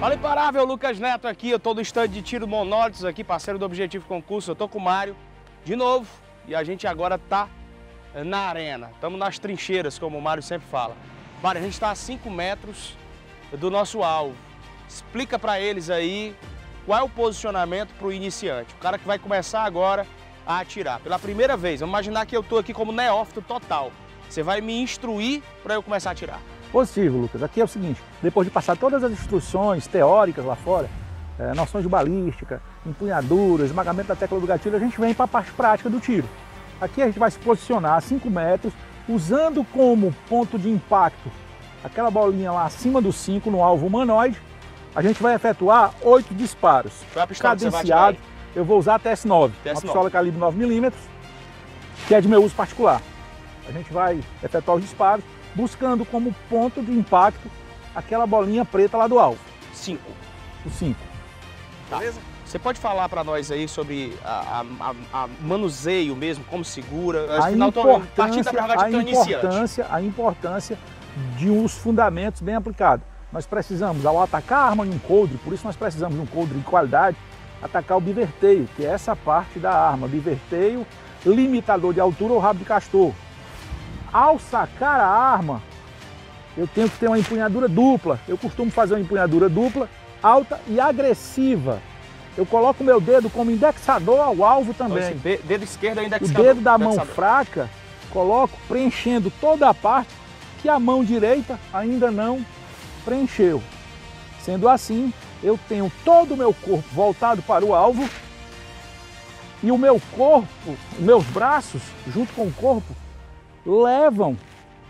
Fala imparável, Lucas Neto aqui, eu tô no stand de tiro monólitos aqui, parceiro do Objetivo Concurso, eu tô com o Mário de novo e a gente agora tá na arena, estamos nas trincheiras, como o Mário sempre fala. Mário, a gente está a 5 metros do nosso alvo, explica para eles aí qual é o posicionamento para o iniciante, o cara que vai começar agora a atirar. Pela primeira vez, vamos imaginar que eu tô aqui como neófito total, você vai me instruir para eu começar a atirar. Positivo, Lucas. Aqui é o seguinte, depois de passar todas as instruções teóricas lá fora, noções de balística, empunhadura, esmagamento da tecla do gatilho, a gente vem para a parte prática do tiro. Aqui a gente vai se posicionar a 5 metros, usando como ponto de impacto aquela bolinha lá acima do 5 no alvo humanoide. A gente vai efetuar 8 disparos. Qual é a pistola cadenciado. Eu vou usar a TS9, uma pistola calibre 9mm, que é de meu uso particular. A gente vai efetuar os disparos, buscando como ponto de impacto aquela bolinha preta lá do alvo. 5. O 5. Tá. Beleza? Você pode falar para nós aí sobre a manuseio mesmo, como segura? A importância de uns fundamentos bem aplicados. Nós precisamos, ao atacar a arma em um coldre, por isso nós precisamos de um coldre de qualidade, atacar o biverteio, que é essa parte da arma. Biverteio, limitador de altura ou rabo de castor. Ao sacar a arma, eu tenho que ter uma empunhadura dupla. Eu costumo fazer uma empunhadura dupla, alta e agressiva. Eu coloco o meu dedo como indexador ao alvo também. Então, dedo esquerdo é indexador. O dedo da mão fraca, coloco preenchendo toda a parte que a mão direita ainda não preencheu. Sendo assim, eu tenho todo o meu corpo voltado para o alvo e o meu corpo, os meus braços, junto com o corpo, levam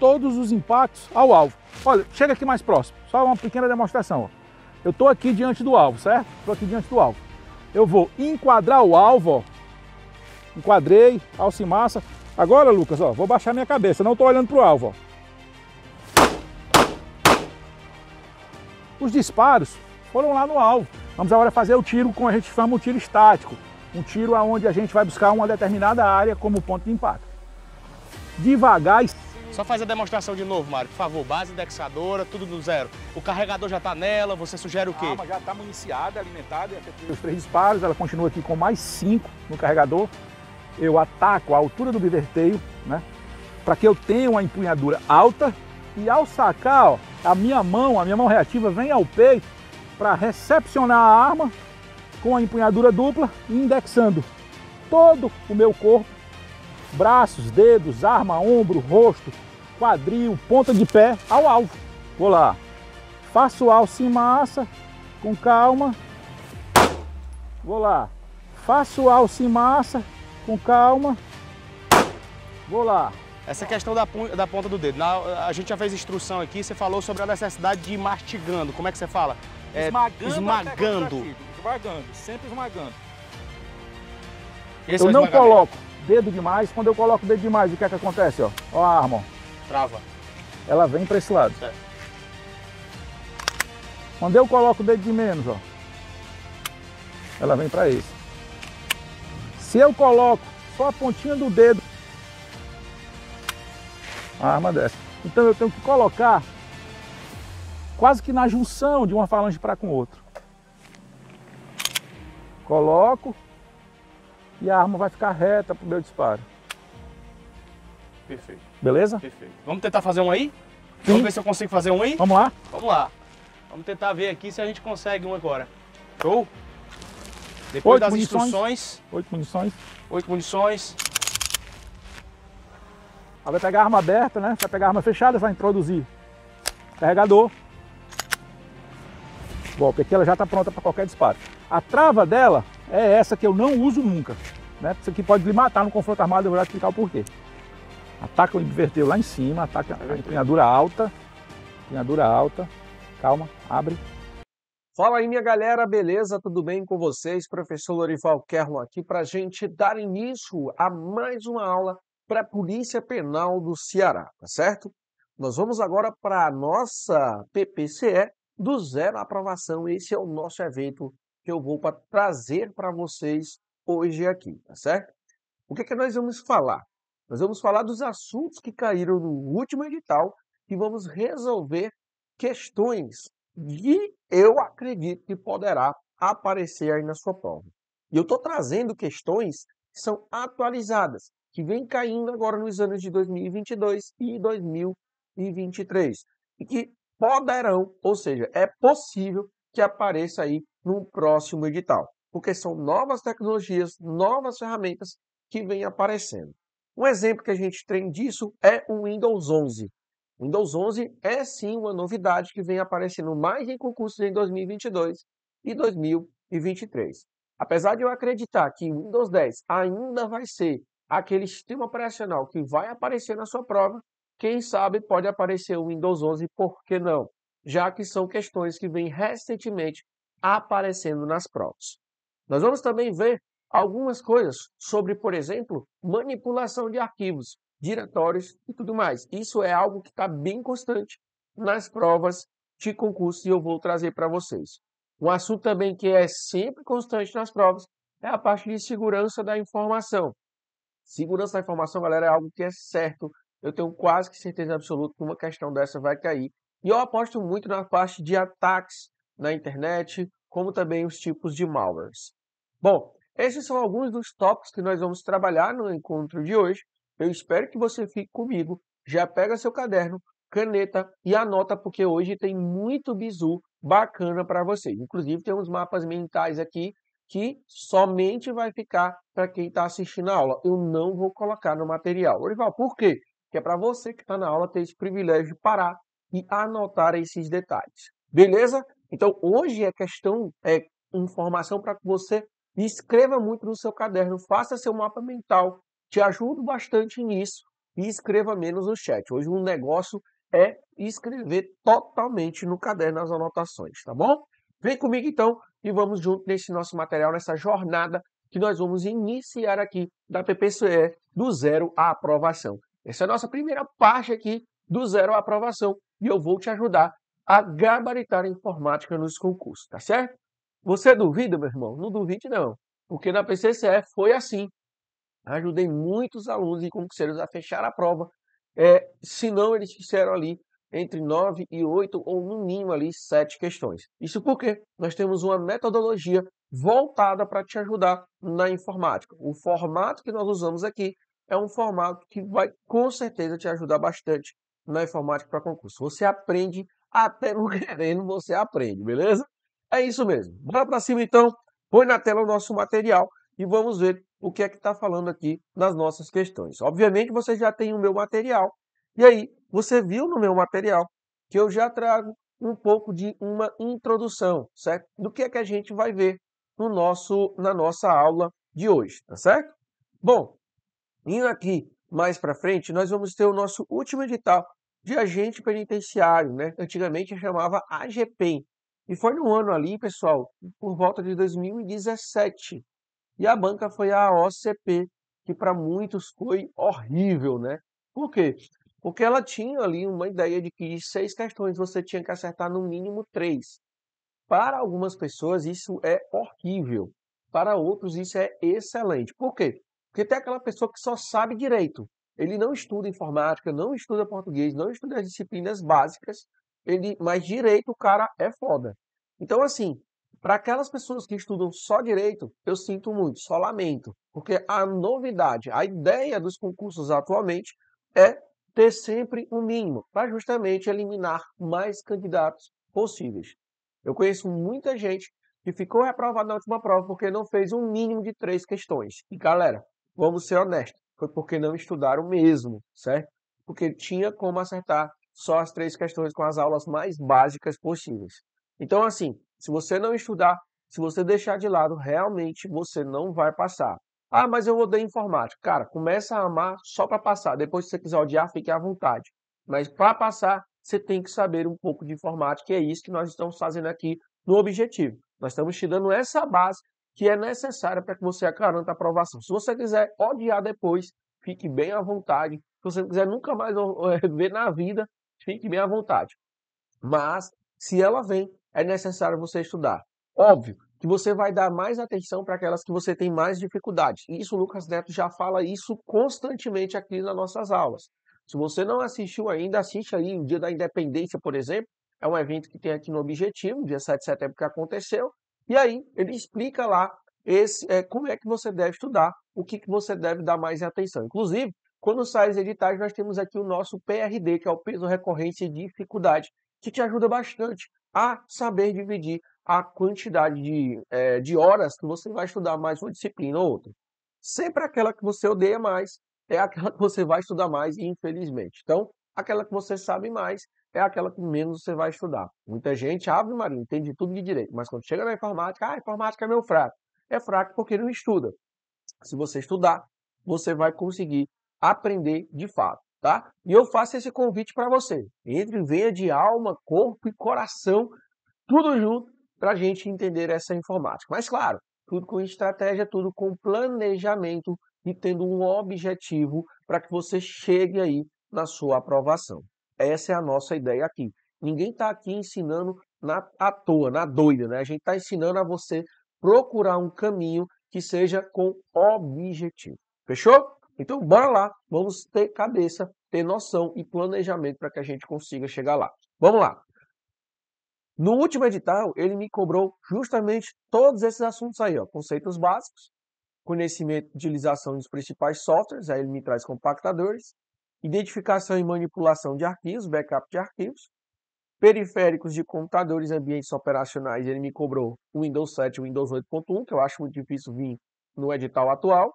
todos os impactos ao alvo. Olha, chega aqui mais próximo, só uma pequena demonstração. Ó. Eu estou aqui diante do alvo, certo? Estou aqui diante do alvo. Eu vou enquadrar o alvo, ó. Enquadrei, alça-massa. Agora, Lucas, ó, vou baixar minha cabeça, não estou olhando para o alvo. Ó. Os disparos foram lá no alvo. Vamos agora fazer o tiro, como a gente chama, um tiro estático. Um tiro onde a gente vai buscar uma determinada área como ponto de impacto. Devagar e... Só faz a demonstração de novo, Mário, por favor. Base indexadora, tudo do zero. O carregador já está nela, você sugere o quê? A arma já está municiada, alimentada, os 3 disparos, ela continua aqui com mais 5 no carregador. Eu ataco a altura do biverteio, né? Para que eu tenha uma empunhadura alta e ao sacar, ó, a minha mão reativa vem ao peito para recepcionar a arma com a empunhadura dupla, indexando todo o meu corpo, braços, dedos, arma, ombro, rosto, quadril, ponta de pé ao alvo. Vou lá, faço alça em massa, com calma. Vou lá, faço alça em massa, com calma. Vou lá. Essa questão da ponta do dedo, a gente já fez instrução aqui, você falou sobre a necessidade de ir mastigando. Como é que você fala? Esmagando, sempre esmagando. Esse eu não coloco dedo demais. Quando eu coloco o dedo demais, o que é que acontece? Ó, ó a arma. Ó. Trava. Ela vem para esse lado. Certo. Quando eu coloco o dedo de menos, ó, ela vem para esse. Se eu coloco só a pontinha do dedo, a arma desce. Então eu tenho que colocar quase que na junção de uma falange para com outra. Coloco e a arma vai ficar reta para o meu disparo. Perfeito. Beleza? Perfeito. Vamos tentar fazer um aí? Sim. Vamos ver se eu consigo fazer um aí? Vamos lá? Vamos lá. Vamos tentar ver aqui se a gente consegue um agora. Show? Depois das instruções. 8 munições. 8 munições. Ela vai pegar a arma aberta, né? Vai pegar a arma fechada, vai introduzir carregador. Bom, porque ela já está pronta para qualquer disparo. A trava dela é essa que eu não uso nunca, né? Isso aqui pode lhe matar no confronto armado, eu vou explicar o porquê. Ataca o inverteu lá em cima, ataca a empunhadura alta. Empunhadura alta. Calma, abre. Fala aí, minha galera, beleza? Tudo bem com vocês? Professor Lorival Kerlon aqui para a gente dar início a mais uma aula para a Polícia Penal do Ceará, tá certo? Nós vamos agora para a nossa PPCE do zero à aprovação. Esse é o nosso evento que eu vou trazer para vocês hoje aqui, tá certo? O que é que nós vamos falar? Nós vamos falar dos assuntos que caíram no último edital e vamos resolver questões e eu acredito que poderá aparecer aí na sua prova. E eu estou trazendo questões que são atualizadas, que vêm caindo agora nos anos de 2022 e 2023, e que poderão, ou seja, é possível que apareça aí no próximo edital, porque são novas tecnologias, novas ferramentas que vêm aparecendo. Um exemplo que a gente tem disso é o Windows 11. O Windows 11 é sim uma novidade que vem aparecendo mais em concursos em 2022 e 2023. Apesar de eu acreditar que o Windows 10 ainda vai ser aquele sistema operacional que vai aparecer na sua prova, quem sabe pode aparecer o Windows 11, por que não? Já que são questões que vêm recentemente aparecendo nas provas. Nós vamos também ver algumas coisas sobre, por exemplo, manipulação de arquivos, diretórios e tudo mais. Isso é algo que está bem constante nas provas de concurso e eu vou trazer para vocês. Um assunto também que é sempre constante nas provas é a parte de segurança da informação. Segurança da informação, galera, é algo que é certo. Eu tenho quase que certeza absoluta que uma questão dessa vai cair. E eu aposto muito na parte de ataques na internet, como também os tipos de malwares. Bom, esses são alguns dos tópicos que nós vamos trabalhar no encontro de hoje. Eu espero que você fique comigo. Já pega seu caderno, caneta e anota, porque hoje tem muito bizu bacana para você. Inclusive, tem uns mapas mentais aqui que somente vai ficar para quem está assistindo a aula. Eu não vou colocar no material. Orival, por quê? Que é para você que está na aula ter esse privilégio de parar e anotar esses detalhes. Beleza? Então, hoje é questão, informação para que você escreva muito no seu caderno, faça seu mapa mental. Te ajudo bastante nisso e escreva menos no chat. Hoje o negócio é escrever totalmente no caderno as anotações, tá bom? Vem comigo então e vamos junto nesse nosso material, nessa jornada que nós vamos iniciar aqui da PPCE do zero à aprovação. Essa é a nossa primeira parte aqui do zero à aprovação e eu vou te ajudar a gabaritar a informática nos concursos, tá certo? Você duvida, meu irmão? Não duvide não, porque na PCCE foi assim. Ajudei muitos alunos e concurseiros a fechar a prova, se não eles fizeram ali entre 9 e 8 ou no mínimo ali 7 questões. Isso porque nós temos uma metodologia voltada para te ajudar na informática. O formato que nós usamos aqui é um formato que vai com certeza te ajudar bastante na informática para concurso. Você aprende até não querendo, você aprende, beleza? É isso mesmo. Bora para cima então, põe na tela o nosso material e vamos ver o que é que está falando aqui nas nossas questões. Obviamente você já tem o meu material, e aí você viu no meu material que eu já trago um pouco de uma introdução, certo? Do que é que a gente vai ver na nossa aula de hoje, tá certo? Bom, indo aqui mais para frente, nós vamos ter o nosso último edital de agente penitenciário, né? Antigamente chamava AGPEM. E foi no ano ali, pessoal, por volta de 2017. E a banca foi a OCP, que para muitos foi horrível, né? Por quê? Porque ela tinha ali uma ideia de que de 6 questões você tinha que acertar no mínimo 3. Para algumas pessoas isso é horrível, para outros isso é excelente. Por quê? Porque tem aquela pessoa que só sabe direito. Ele não estuda informática, não estuda português, não estuda as disciplinas básicas, mas direito o cara é foda. Então, assim, para aquelas pessoas que estudam só direito, eu sinto muito, só lamento. Porque a novidade, a ideia dos concursos atualmente é ter sempre um mínimo, para justamente eliminar mais candidatos possíveis. Eu conheço muita gente que ficou reprovada na última prova porque não fez um mínimo de 3 questões. E galera, vamos ser honestos, foi porque não estudaram mesmo, certo? Porque tinha como acertar só as 3 questões com as aulas mais básicas possíveis. Então, assim, se você não estudar, se você deixar de lado, realmente você não vai passar. Ah, mas eu odeio informática. Cara, começa a amar só para passar. Depois, se você quiser odiar, fique à vontade. Mas para passar, você tem que saber um pouco de informática, e é isso que nós estamos fazendo aqui no Objetivo. Nós estamos te dando essa base que é necessária para que você garanta a aprovação. Se você quiser odiar depois, fique bem à vontade. Se você não quiser nunca mais ver na vida, fique bem à vontade. Mas, se ela vem, é necessário você estudar. Óbvio que você vai dar mais atenção para aquelas que você tem mais dificuldades. Isso o Lucas Neto já fala isso constantemente aqui nas nossas aulas. Se você não assistiu ainda, assiste aí o Dia da Independência, por exemplo, É um evento que tem aqui no Objetivo, dia 7 de setembro que aconteceu. E aí ele explica lá como é que você deve estudar, o que você deve dar mais atenção. Inclusive, quando saem os editais, nós temos aqui o nosso PRD, que é o peso, recorrência e dificuldade, que te ajuda bastante a saber dividir a quantidade de horas que você vai estudar mais uma disciplina ou outra. Sempre aquela que você odeia mais é aquela que você vai estudar mais, infelizmente. Então, aquela que você sabe mais é aquela que menos você vai estudar. Muita gente, Ave Maria, entende tudo de direito, mas quando chega na informática, a informática é meu fraco. É fraco porque não estuda. Se você estudar, você vai conseguir aprender de fato, tá? E eu faço esse convite para você. Entre e venha de alma, corpo e coração, tudo junto, para a gente entender essa informática. Mas claro, tudo com estratégia, tudo com planejamento e tendo um objetivo para que você chegue aí na sua aprovação. Essa é a nossa ideia aqui. Ninguém está aqui ensinando à toa, na doida, né? A gente está ensinando a você procurar um caminho que seja com objetivo. Fechou? Então, bora lá. Vamos ter cabeça, ter noção e planejamento para que a gente consiga chegar lá. Vamos lá. No último edital, ele me cobrou justamente todos esses assuntos aí, ó, conceitos básicos, conhecimento de utilização dos principais softwares, aí ele me traz compactadores, identificação e manipulação de arquivos, backup de arquivos, periféricos de computadores, ambientes operacionais, ele me cobrou o Windows 7 e o Windows 8.1, que eu acho muito difícil vir no edital atual,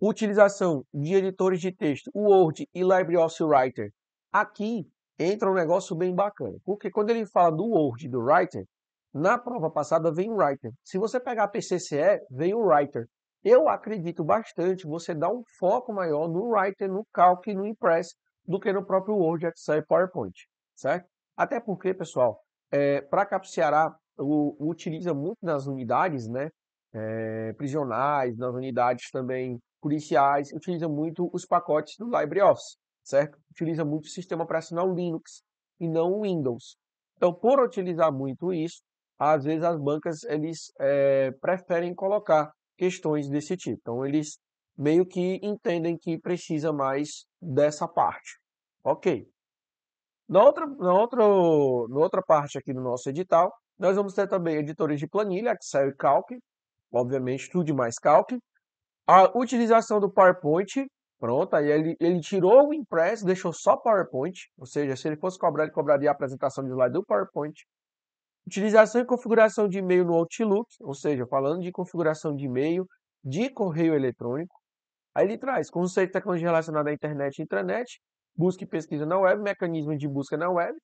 utilização de editores de texto, Word e LibreOffice Writer. Aqui entra um negócio bem bacana, porque quando ele fala do Word e do Writer, na prova passada vem o Writer. Se você pegar a PCCE, vem o Writer. Eu acredito bastante você dar um foco maior no Writer, no Calc e no Impress do que no próprio Word, Excel e PowerPoint, certo? Até porque, pessoal, para cá para o Ceará, utiliza muito nas unidades, né? Prisionais, nas unidades também policiais, utiliza muito os pacotes do LibreOffice, certo? Utiliza muito o sistema operacional Linux e não o Windows. Então, por utilizar muito isso, às vezes as bancas eles preferem colocar questões desse tipo. Então, eles meio que entendem que precisa mais dessa parte. Ok. Na outra parte aqui do nosso edital, nós vamos ter também editores de planilha, Excel e Calc, obviamente tudo mais Calc, a utilização do PowerPoint, pronto, aí ele tirou o Impress, deixou só PowerPoint, ou seja, se ele fosse cobrar, ele cobraria a apresentação de slide do PowerPoint. Utilização e configuração de e-mail no Outlook, ou seja, falando de configuração de e-mail, de correio eletrônico. Aí ele traz conceito de tecnologia relacionada à internet e intranet, busca e pesquisa na web, mecanismo de busca na web.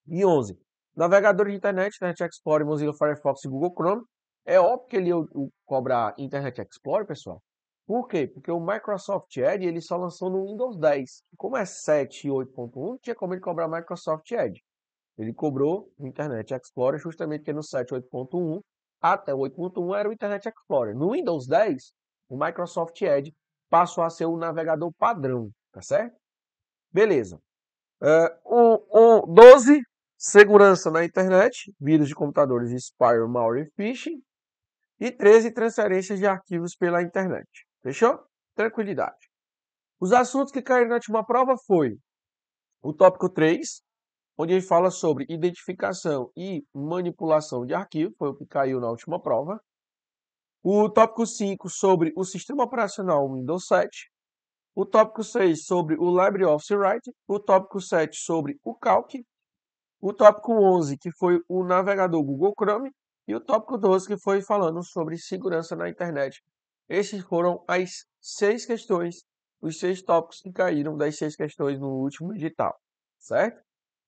E 11. Navegador de internet, Internet Explorer, Mozilla Firefox e Google Chrome. É óbvio que ele ia cobrar Internet Explorer, pessoal. Por quê? Porque o Microsoft Edge ele só lançou no Windows 10. Como é 7 e 8.1, não tinha como ele cobrar Microsoft Edge. Ele cobrou o Internet Explorer justamente porque no 7 8.1 até o 8.1 era o Internet Explorer. No Windows 10, o Microsoft Edge passou a ser o navegador padrão, tá certo? Beleza. O 12, segurança na internet, vírus de computadores, spyware, malware e phishing. E 13, transferências de arquivos pela internet. Fechou? Tranquilidade. Os assuntos que caíram na última prova foi o tópico 3, onde ele fala sobre identificação e manipulação de arquivo, foi o que caiu na última prova. O tópico 5 sobre o sistema operacional Windows 7. O tópico 6 sobre o LibreOffice Writer. O tópico 7 sobre o Calc. O tópico 11, que foi o navegador Google Chrome, e o tópico 12, que foi falando sobre segurança na internet. Esses foram as 6 questões, os 6 tópicos que caíram das 6 questões no último edital, certo?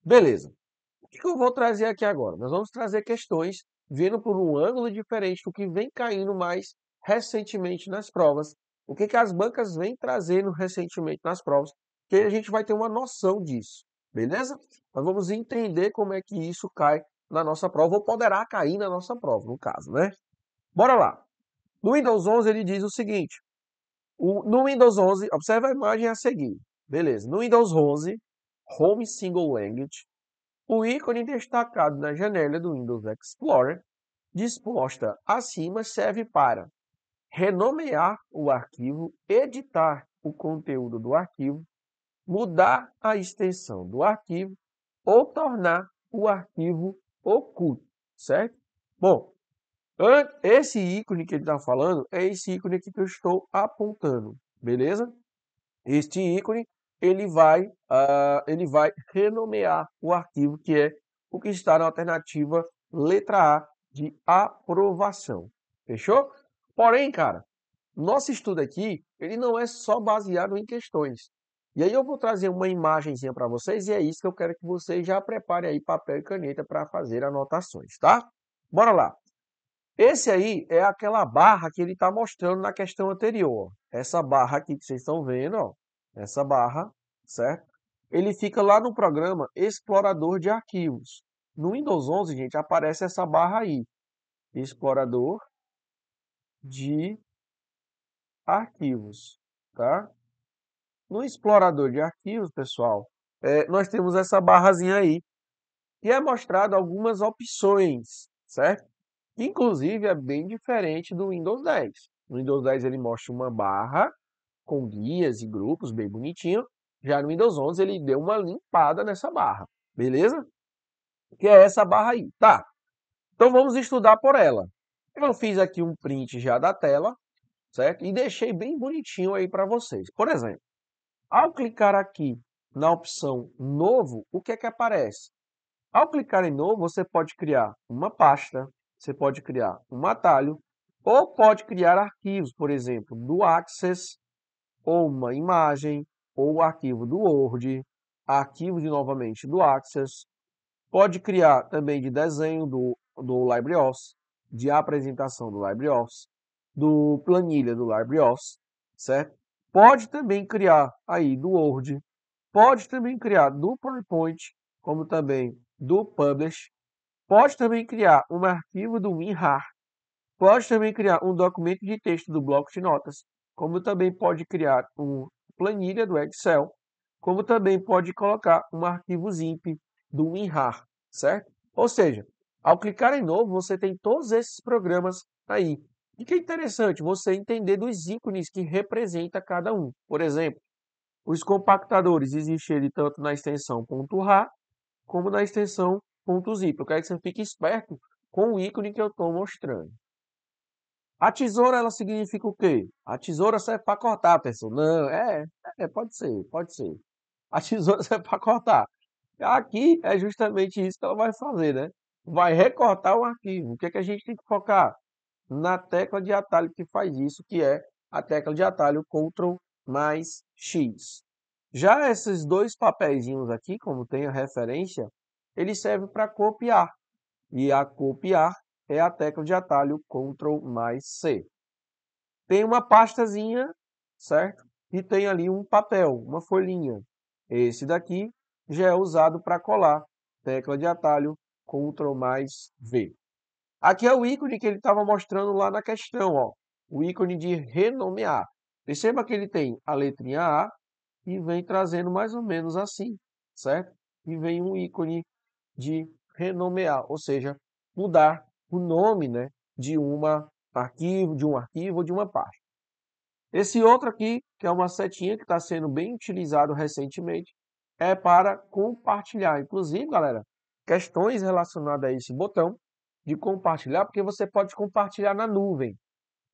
Beleza. O que eu vou trazer aqui agora? Nós vamos trazer questões vindo por um ângulo diferente do que vem caindo mais recentemente nas provas. O que as bancas vêm trazendo recentemente nas provas, que a gente vai ter uma noção disso. Beleza? Nós vamos entender como é que isso cai na nossa prova, ou poderá cair na nossa prova, no caso, né? Bora lá. No Windows 11 ele diz o seguinte. No Windows 11, observa a imagem a seguir. Beleza. No Windows 11, Home Single Language, o ícone destacado na janela do Windows Explorer, disposta acima, serve para renomear o arquivo, editar o conteúdo do arquivo, mudar a extensão do arquivo, ou tornar o arquivo oculto, certo? Bom, esse ícone que ele está falando é esse ícone aqui que eu estou apontando, beleza? Este ícone ele vai renomear o arquivo que é o que está na alternativa letra A de aprovação. Fechou? Porém, cara, nosso estudo aqui, ele não é só baseado em questões. E aí eu vou trazer uma imagenzinha para vocês e é isso que eu quero que vocês já preparem aí papel e caneta para fazer anotações, tá? Bora lá. Esse aí é aquela barra que ele está mostrando na questão anterior. Essa barra aqui que vocês estão vendo, ó, essa barra, certo? Ele fica lá no programa Explorador de Arquivos. No Windows 11, gente, aparece essa barra aí. Explorador de Arquivos, tá? No Explorador de Arquivos, pessoal, nós temos essa barrazinha aí, que é mostrado algumas opções, certo? Inclusive, é bem diferente do Windows 10. No Windows 10 ele mostra uma barra com guias e grupos bem bonitinho. Já no Windows 11 ele deu uma limpada nessa barra, beleza? Que é essa barra aí, tá? Então vamos estudar por ela. Eu fiz aqui um print já da tela, certo? E deixei bem bonitinho aí para vocês. Por exemplo, ao clicar aqui na opção Novo, o que é que aparece? Ao clicar em Novo, você pode criar uma pasta, você pode criar um atalho, ou pode criar arquivos, por exemplo, do Access, ou uma imagem, ou o arquivo do Word, arquivo novamente do Access, pode criar também de desenho do LibreOffice, de apresentação do LibreOffice, do planilha do LibreOffice, certo? Pode também criar aí do Word, pode também criar do PowerPoint, como também do Publish, pode também criar um arquivo do WinRAR, pode também criar um documento de texto do bloco de notas, como também pode criar uma planilha do Excel, como também pode colocar um arquivo ZIP do WinRAR, certo? Ou seja, ao clicar em novo, você tem todos esses programas aí. E que é interessante você entender dos ícones que representa cada um. Por exemplo, os compactadores existem ele tanto na extensão .rar como na extensão .zip. Eu quero que você fique esperto com o ícone que eu estou mostrando. A tesoura, ela significa o quê? A tesoura serve para cortar, pessoal. Não, pode ser, pode ser. A tesoura serve para cortar. Aqui é justamente isso que ela vai fazer, né? Vai recortar o arquivo. O que é que a gente tem que focar? Na tecla de atalho que faz isso, que é a tecla de atalho Ctrl mais X. Já esses dois papeizinhos aqui, como tem a referência, eles servem para copiar. E a copiar é a tecla de atalho Ctrl mais C. Tem uma pastazinha, certo? E tem ali um papel, uma folhinha. Esse daqui já é usado para colar. Tecla de atalho Ctrl mais V. Aqui é o ícone que ele estava mostrando lá na questão, ó. O ícone de renomear. Perceba que ele tem a letrinha A e vem trazendo mais ou menos assim, certo? E vem um ícone de renomear, ou seja, mudar o nome, né, de um arquivo ou de uma pasta. Esse outro aqui, que é uma setinha que está sendo bem utilizado recentemente, é para compartilhar. Inclusive, galera, questões relacionadas a esse botão de compartilhar, porque você pode compartilhar na nuvem.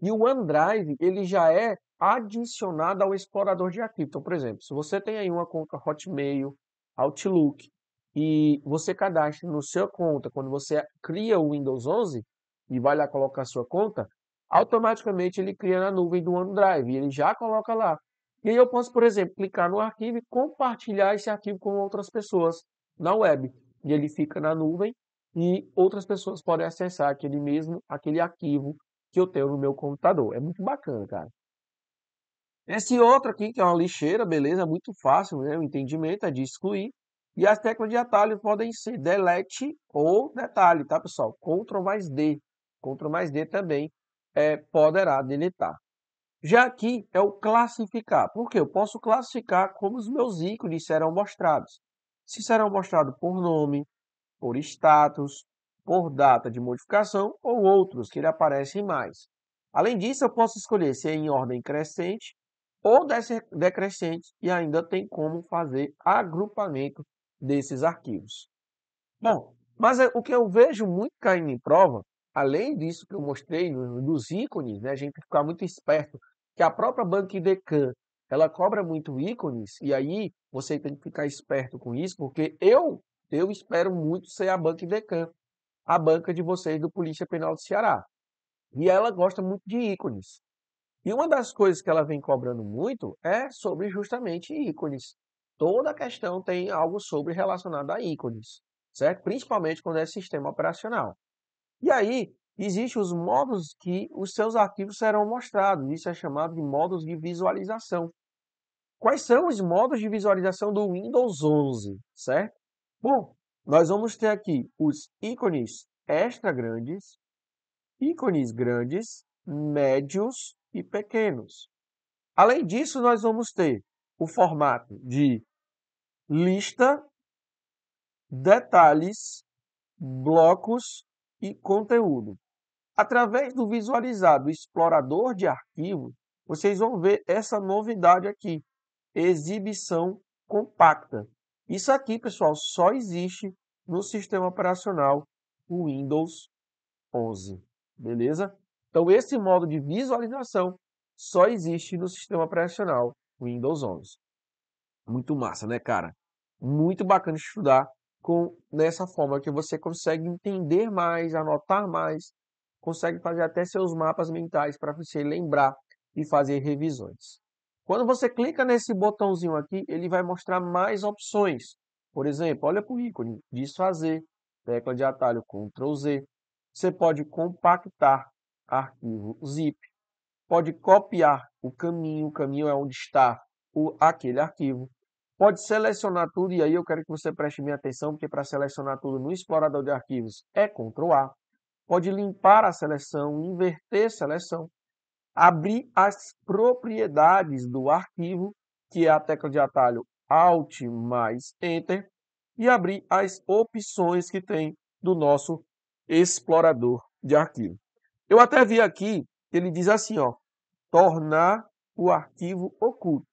E o OneDrive, ele já é adicionado ao explorador de arquivos. Então, por exemplo, se você tem aí uma conta Hotmail, Outlook, e você cadastra no sua conta, quando você cria o Windows 11 e vai lá colocar a sua conta, automaticamente ele cria na nuvem do OneDrive e ele já coloca lá. E aí eu posso, por exemplo, clicar no arquivo e compartilhar esse arquivo com outras pessoas na web. E ele fica na nuvem e outras pessoas podem acessar aquele arquivo que eu tenho no meu computador. É muito bacana, cara. Esse outro aqui, que é uma lixeira, beleza? Muito fácil, né? O entendimento é de excluir. E as teclas de atalho podem ser delete ou detalhe, tá, pessoal? Ctrl mais D. Ctrl mais D também poderá deletar. Já aqui é o classificar. Por quê? Eu posso classificar como os meus ícones serão mostrados. Se serão mostrados por nome, por status, por data de modificação ou outros que ele aparecem mais. Além disso, eu posso escolher se é em ordem crescente ou decrescente e ainda tem como fazer agrupamento desses arquivos. Bom, mas o que eu vejo muito caindo em prova, além disso que eu mostrei dos ícones, né, a gente tem que ficar muito esperto, que a própria BankDecam, ela cobra muito ícones, e aí você tem que ficar esperto com isso, porque eu espero muito ser a BankDecam, a banca de vocês do Polícia Penal do Ceará. E ela gosta muito de ícones. E uma das coisas que ela vem cobrando muito é sobre justamente ícones. Toda questão tem algo sobre relacionado a ícones, certo? Principalmente quando é sistema operacional. E aí, existem os modos que os seus arquivos serão mostrados. Isso é chamado de modos de visualização. Quais são os modos de visualização do Windows 11, certo? Bom, nós vamos ter aqui os ícones extra grandes, ícones grandes, médios e pequenos. Além disso, nós vamos ter o formato de lista, detalhes, blocos e conteúdo. Através do visualizar do explorador de arquivo, vocês vão ver essa novidade aqui, exibição compacta. Isso aqui, pessoal, só existe no sistema operacional Windows 11, beleza? Então, esse modo de visualização só existe no sistema operacional Windows 11. Muito massa, né, cara? Muito bacana estudar nessa forma que você consegue entender mais, anotar mais, consegue fazer até seus mapas mentais para você lembrar e fazer revisões. Quando você clica nesse botãozinho aqui, ele vai mostrar mais opções. Por exemplo, olha para o ícone, desfazer, tecla de atalho Ctrl Z. Você pode compactar arquivo zip, pode copiar o caminho é onde está aquele arquivo. Pode selecionar tudo, e aí eu quero que você preste minha atenção, porque para selecionar tudo no explorador de arquivos é Ctrl A. Pode limpar a seleção, inverter a seleção, abrir as propriedades do arquivo, que é a tecla de atalho Alt mais Enter, e abrir as opções que tem do nosso explorador de arquivo. Eu até vi aqui, ele diz assim, ó, tornar o arquivo oculto.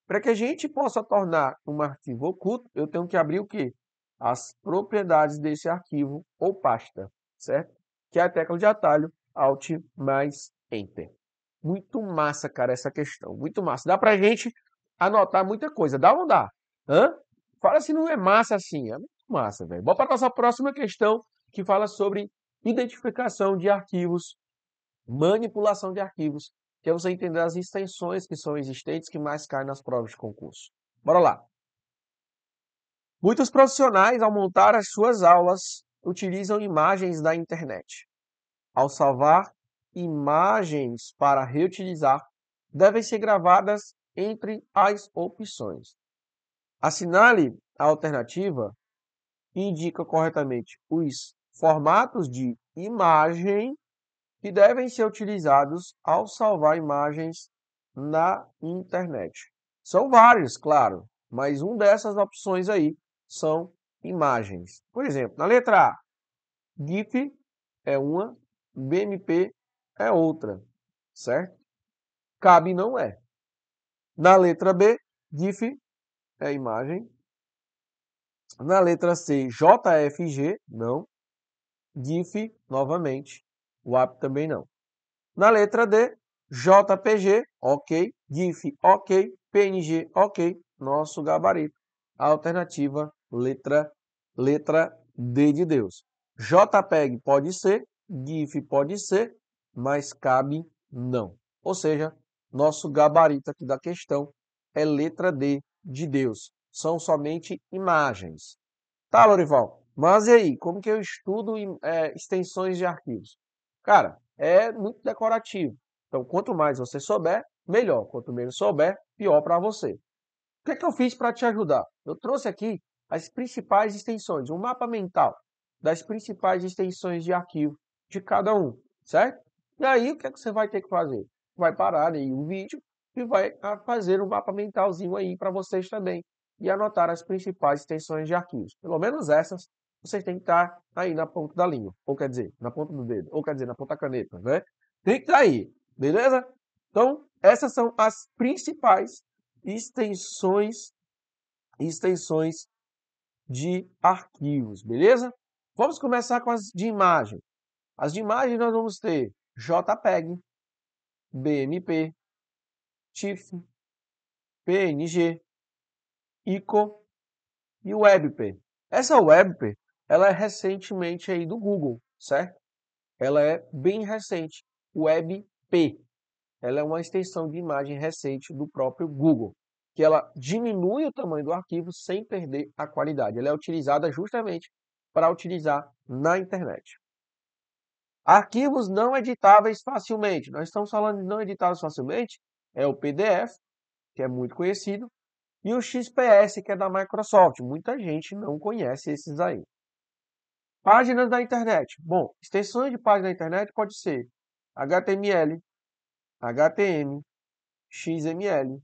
Para que a gente possa tornar um arquivo oculto, eu tenho que abrir o quê? As propriedades desse arquivo ou pasta, certo? Que é a tecla de atalho Alt mais Enter. Muito massa, cara, essa questão. Muito massa. Dá para a gente anotar muita coisa. Dá ou não dá? Hã? Fala se não é massa assim. É muito massa, velho. Vamos para a nossa próxima questão, que fala sobre identificação de arquivos, manipulação de arquivos, que é você entender as extensões que são existentes que mais caem nas provas de concurso. Bora lá. Muitos profissionais, ao montar as suas aulas, utilizam imagens da internet. Ao salvar imagens para reutilizar, devem ser gravadas entre as opções. Assinale a alternativa que indica corretamente os formatos de imagem que devem ser utilizados ao salvar imagens na internet. São vários, claro, mas uma dessas opções aí são imagens. Por exemplo, na letra A, GIF é uma, BMP é outra, certo? CAB não é. Na letra B, GIF é imagem. Na letra C, JFG, não. GIF, novamente. WAP também não. Na letra D, JPG, ok. GIF, ok. PNG, ok. Nosso gabarito. A alternativa, letra D de Deus. JPEG pode ser, GIF pode ser, mas CAB não. Ou seja, nosso gabarito aqui da questão é letra D de Deus. São somente imagens. Tá, Lorival? Mas e aí, como que eu estudo extensões de arquivos? Cara, é muito decorativo. Então, quanto mais você souber, melhor. Quanto menos souber, pior para você. O que é que eu fiz para te ajudar? Eu trouxe aqui as principais extensões, um mapa mental das principais extensões de arquivo de cada um, certo? E aí, o que é que você vai ter que fazer? Vai parar aí o vídeo e vai fazer um mapa mentalzinho aí para vocês também e anotar as principais extensões de arquivos. Pelo menos essas, vocês têm que estar aí na ponta da língua, ou quer dizer, na ponta do dedo, ou quer dizer, na ponta da caneta, né? Tem que estar aí, beleza? Então, essas são as principais extensões de arquivos, beleza? Vamos começar com as de imagem. As de imagem nós vamos ter JPEG, BMP, TIFF, PNG, ICO e WebP. Essa WebP, ela é recentemente aí do Google, certo? Ela é bem recente, WebP. Ela é uma extensão de imagem recente do próprio Google, que ela diminui o tamanho do arquivo sem perder a qualidade. Ela é utilizada justamente para utilizar na internet. Arquivos não editáveis facilmente. Nós estamos falando de não editáveis facilmente, é o PDF, que é muito conhecido, e o XPS, que é da Microsoft. Muita gente não conhece esses aí. Páginas da internet. Bom, extensões de página da internet pode ser HTML, HTM, XML,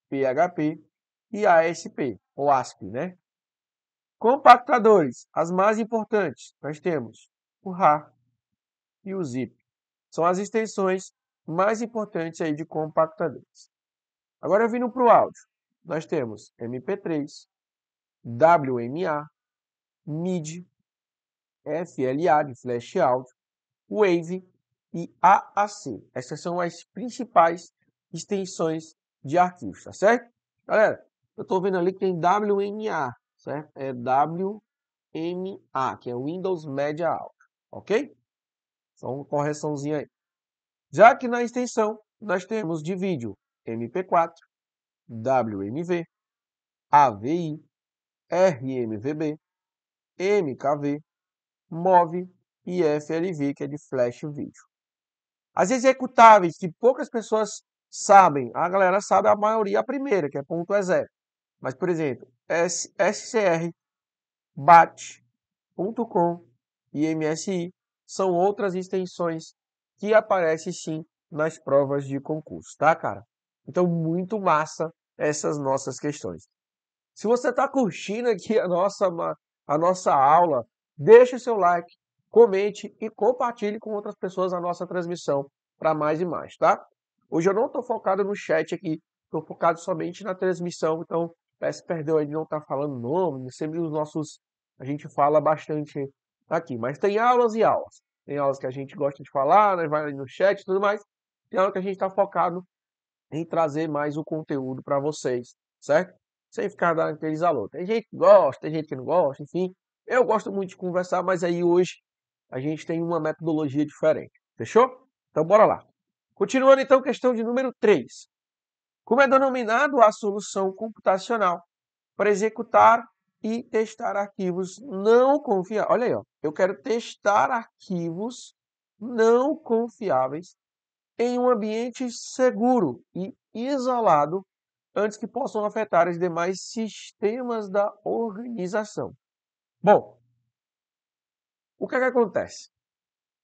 PHP e ASP, ou ASP, né? Compactadores. As mais importantes. Nós temos o RAR e o ZIP. São as extensões mais importantes aí de compactadores. Agora, vindo para o áudio. Nós temos MP3, WMA, MIDI, FLA, de Flash Áudio, Wave e AAC. Essas são as principais extensões de arquivos, tá certo? Galera, eu estou vendo ali que tem WMA, certo? É WMA, que é Windows Media Audio, ok? Só uma correçãozinha aí. Já que na extensão nós temos de vídeo MP4, WMV, AVI, RMVB, MKV, MOV e FLV, que é de Flash Video. As executáveis que poucas pessoas sabem, a galera sabe a maioria, a primeira, que é .exe. Mas, por exemplo, SCR, BAT, .com e MSI são outras extensões que aparecem sim nas provas de concurso, tá, cara? Então, muito massa essas nossas questões. Se você está curtindo aqui a nossa aula, deixe o seu like, comente e compartilhe com outras pessoas a nossa transmissão para mais e mais, tá? Hoje eu não estou focado no chat aqui, estou focado somente na transmissão, então peço perdão aí de não estar falando nome, sempre a gente fala bastante aqui, mas tem aulas e aulas. Tem aulas que a gente gosta de falar, né, vai ali no chat e tudo mais, tem aula que a gente está focado em trazer mais o conteúdo para vocês, certo? Sem ficar dando aqueles alô. Tem gente que gosta, tem gente que não gosta, enfim. Eu gosto muito de conversar, mas aí hoje a gente tem uma metodologia diferente. Fechou? Então bora lá. Continuando então, questão de número 3. Como é denominado a solução computacional para executar e testar arquivos não confiáveis? Olha aí, ó. Eu quero testar arquivos não confiáveis em um ambiente seguro e isolado antes que possam afetar os demais sistemas da organização. Bom, o que é que acontece?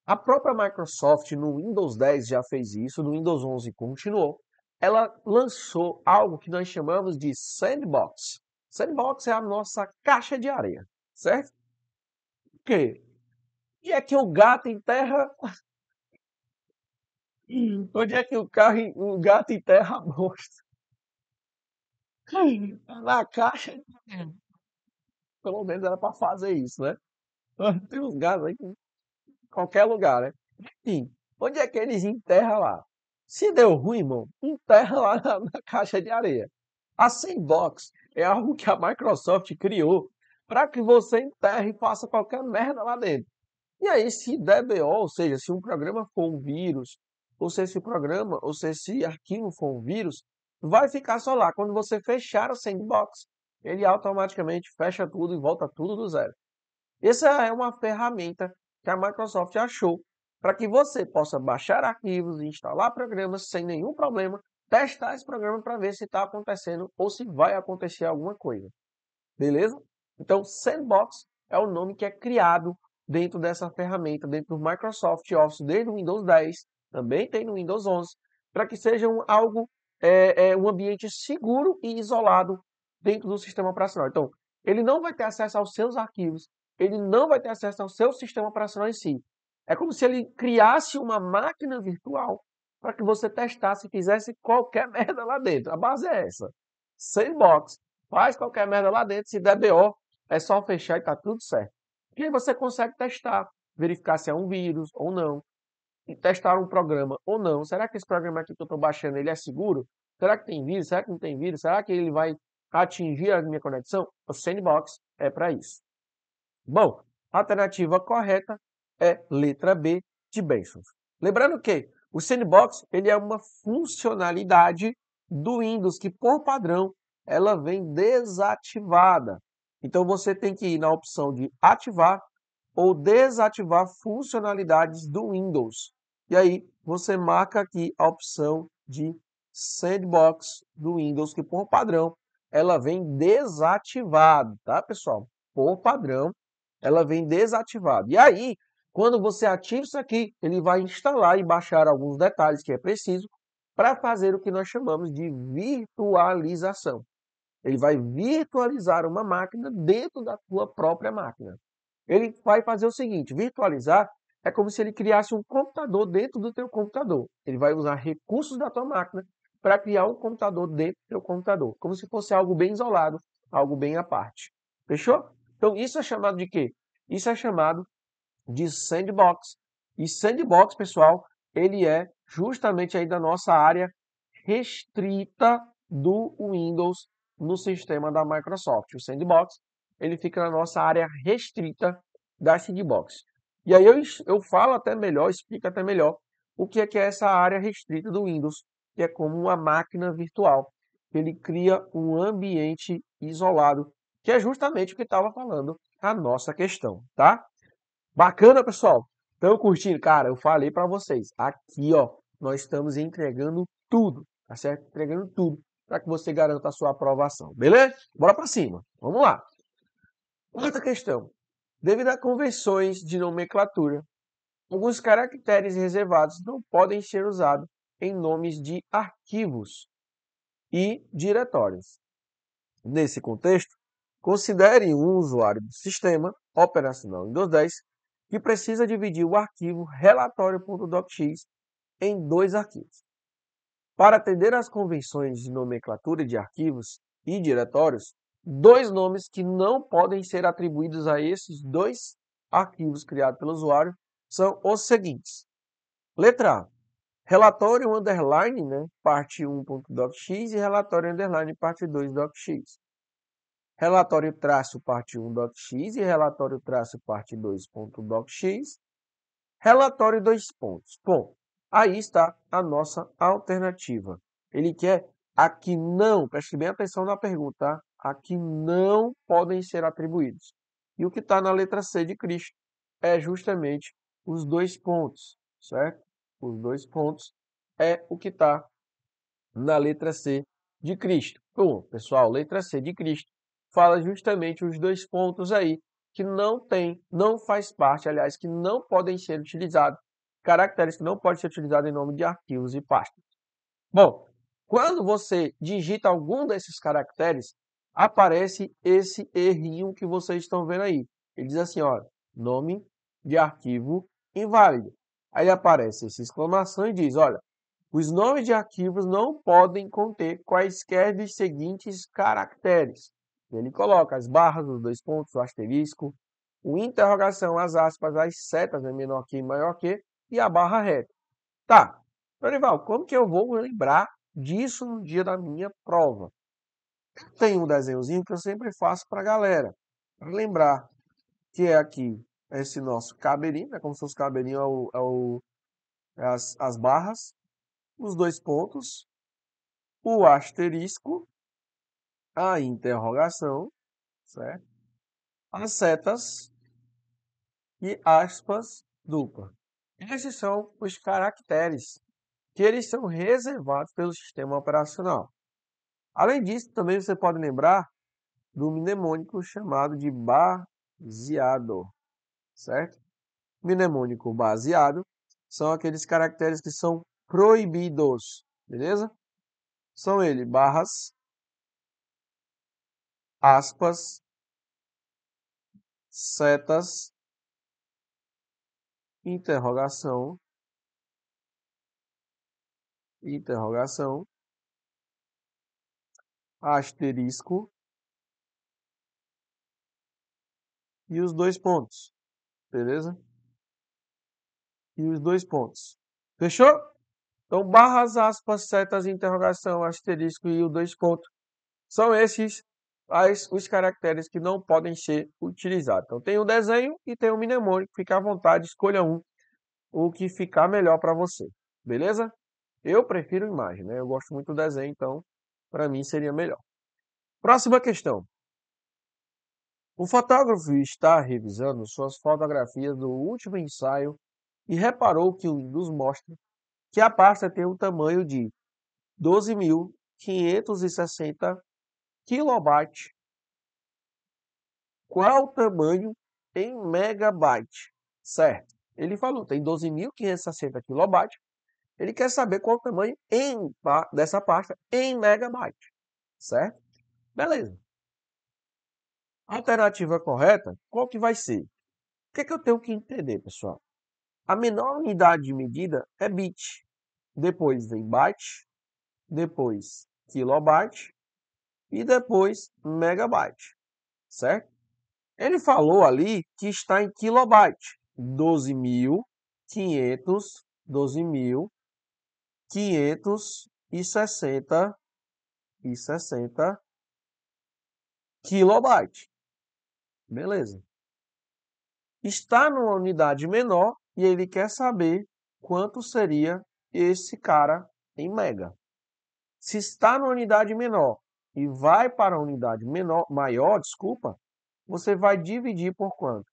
A própria Microsoft no Windows 10 já fez isso, no Windows 11 continuou. Ela lançou algo que nós chamamos de Sandbox. Sandbox é a nossa caixa de areia, certo? Por quê? E é que o gato enterra... Onde é que o gato enterra a bosta? Na caixa. Pelo menos era para fazer isso, né? Tem uns gatos aí em qualquer lugar, né? Enfim, onde é que eles enterram lá? Se deu ruim, irmão, enterra lá na caixa de areia. A Sandbox é algo que a Microsoft criou para que você enterre e faça qualquer merda lá dentro. E aí, se der BO, ou seja, se um programa for um vírus, ou se esse programa, ou se esse arquivo for um vírus, vai ficar só lá. Quando você fechar o Sandbox, ele automaticamente fecha tudo e volta tudo do zero. Essa é uma ferramenta que a Microsoft achou para que você possa baixar arquivos e instalar programas sem nenhum problema, testar esse programa para ver se está acontecendo ou se vai acontecer alguma coisa. Beleza? Então, Sandbox é o nome que é criado dentro dessa ferramenta, dentro do Microsoft Office, desde o Windows 10, também tem no Windows 11, para que seja um ambiente seguro e isolado dentro do sistema operacional. Então, ele não vai ter acesso aos seus arquivos, ele não vai ter acesso ao seu sistema operacional em si. É como se ele criasse uma máquina virtual para que você testasse e fizesse qualquer merda lá dentro. A base é essa. Sandbox. Faz qualquer merda lá dentro, se der BO, é só fechar e tá tudo certo. E aí você consegue testar, verificar se é um vírus ou não, e testar um programa ou não. Será que esse programa aqui que eu estou baixando ele é seguro? Será que tem vírus? Será que não tem vírus? Será que ele vai atingir a minha conexão? O Sandbox é para isso. Bom, a alternativa correta é letra B de bênçãos. Lembrando que o Sandbox ele é uma funcionalidade do Windows que, por padrão, ela vem desativada. Então você tem que ir na opção de ativar ou desativar funcionalidades do Windows. E aí você marca aqui a opção de Sandbox do Windows, que por padrão ela vem desativada, tá, pessoal? Por padrão, ela vem desativada. E aí, quando você ativa isso aqui, ele vai instalar e baixar alguns detalhes que é preciso para fazer o que nós chamamos de virtualização. Ele vai virtualizar uma máquina dentro da sua própria máquina. Ele vai fazer o seguinte, virtualizar é como se ele criasse um computador dentro do teu computador. Ele vai usar recursos da tua máquina para criar um computador dentro do teu computador, como se fosse algo bem isolado, algo bem à parte. Fechou? Então isso é chamado de quê? Isso é chamado de sandbox. E sandbox, pessoal, ele é justamente aí da nossa área restrita do Windows no sistema da Microsoft. O sandbox, ele fica na nossa área restrita da sandbox. E aí eu falo até melhor, explico até melhor o que é essa área restrita do Windows, que é como uma máquina virtual. Ele cria um ambiente isolado, que é justamente o que estava falando a nossa questão, tá? Bacana, pessoal? Estão curtindo? Cara, eu falei para vocês, aqui, ó, nós estamos entregando tudo, tá certo? Entregando tudo para que você garanta a sua aprovação, beleza? Bora para cima. Vamos lá. Quarta questão. Devido a convenções de nomenclatura, alguns caracteres reservados não podem ser usados em nomes de arquivos e diretórios. Nesse contexto, considere um usuário do sistema operacional Windows 10 que precisa dividir o arquivo relatório.docx em dois arquivos. Para atender às convenções de nomenclatura de arquivos e diretórios, dois nomes que não podem ser atribuídos a esses dois arquivos criados pelo usuário são os seguintes. Letra A. Relatório underline, né, parte 1.docx e relatório underline parte 2.docx. Relatório traço parte 1.x e relatório traço parte 2.docx. Relatório 2 pontos. Bom, aí está a nossa alternativa. Ele quer aqui não, preste bem atenção na pergunta, tá? Aqui não podem ser atribuídos. E o que está na letra C de Cristo é justamente os 2 pontos, certo? Os 2 pontos é o que está na letra C de Cristo. Bom, pessoal, letra C de Cristo fala justamente os 2 pontos aí que não faz parte, aliás, que não podem ser utilizados, caracteres que não podem ser utilizados em nome de arquivos e pastas. Bom, quando você digita algum desses caracteres, aparece esse errinho que vocês estão vendo aí. Ele diz assim, ó, nome de arquivo inválido. Aí aparece essa exclamação e diz, olha, os nomes de arquivos não podem conter quaisquer dos seguintes caracteres. Ele coloca as barras, os 2 pontos, o asterisco, o interrogação, as aspas, as setas, né, menor que, maior que, e a barra reta. Tá, Dorival, como que eu vou lembrar disso no dia da minha prova? Tem um desenhozinho que eu sempre faço para a galera, para lembrar, que é aqui esse nosso cabelinho, né, como se fosse cabelinho as barras, os 2 pontos, o asterisco, a interrogação, certo? As setas e aspas dupla. Esses são os caracteres que eles são reservados pelo sistema operacional. Além disso, também você pode lembrar do mnemônico chamado de baseado, certo? Mnemônico baseado são aqueles caracteres que são proibidos, beleza? São eles barras, aspas, setas, interrogação, asterisco, e os 2 pontos, beleza? E os 2 pontos. Fechou? Então, barras, aspas, setas, interrogação, asterisco e os 2 pontos. São esses os caracteres que não podem ser utilizados. Então, tem o desenho e tem o mnemônico. Fique à vontade, escolha um, o que ficar melhor para você. Beleza? Eu prefiro imagem, né? Eu gosto muito do desenho, então, para mim seria melhor. Próxima questão. O fotógrafo está revisando suas fotografias do último ensaio e reparou que o Windows mostra que a pasta tem um tamanho de 12.560 kilobytes. Qual o tamanho em megabyte? Certo. Ele falou, tem 12.560 kilobytes. Ele quer saber qual o tamanho dessa pasta em megabyte. Certo? Beleza. A alternativa correta, qual que vai ser? O que é que eu tenho que entender, pessoal? A menor unidade de medida é bit. Depois vem byte, depois kilobyte e depois megabyte, certo? Ele falou ali que está em kilobyte, 12.560 kilobyte. Beleza. Está numa unidade menor e ele quer saber quanto seria esse cara em mega. Se está numa unidade menor e vai para a unidade maior, desculpa, você vai dividir por quanto?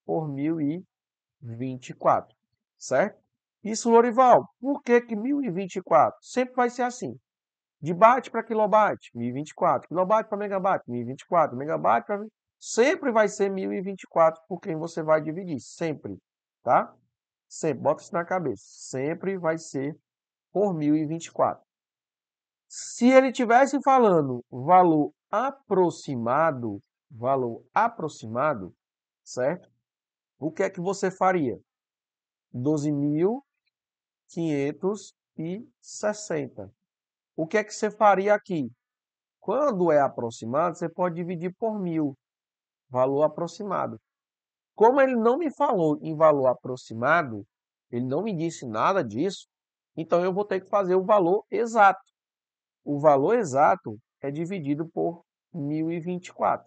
Por 1024, certo? Isso, Lorival, por que 1024? Sempre vai ser assim. De byte para kilobyte, 1024. Kilobyte para megabyte, 1024. Megabyte para... Sempre vai ser 1024 por quem você vai dividir. Sempre, tá? Sempre. Bota isso na cabeça. Sempre vai ser por 1024. Se ele tivesse falando valor aproximado, certo? O que é que você faria? 12.560. O que é que você faria aqui? Quando é aproximado, você pode dividir por 1000. Valor aproximado. Como ele não me falou em valor aproximado, ele não me disse nada disso, então eu vou ter que fazer o valor exato. O valor exato é dividido por 1024.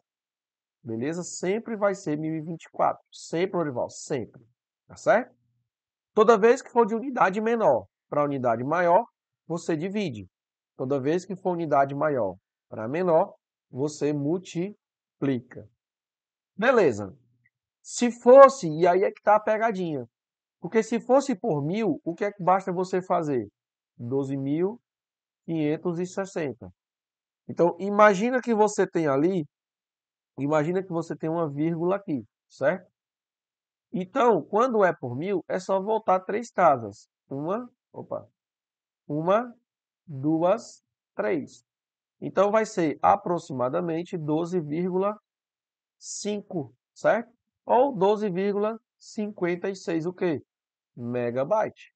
Beleza? Sempre vai ser 1024. Sempre, Orival, sempre. Tá certo? Toda vez que for de unidade menor para unidade maior, você divide. Toda vez que for unidade maior para menor, você multiplica. Beleza. Se fosse, e aí é que está a pegadinha. Porque se fosse por 1000, o que é que basta você fazer? 12.560. Então, imagina que você tem ali, imagina que você tem uma vírgula aqui, certo? Então, quando é por 1000, é só voltar 3 casas. Uma, 2, 3. Então, vai ser aproximadamente 12,5, certo? Ou 12,56 o quê? Megabyte.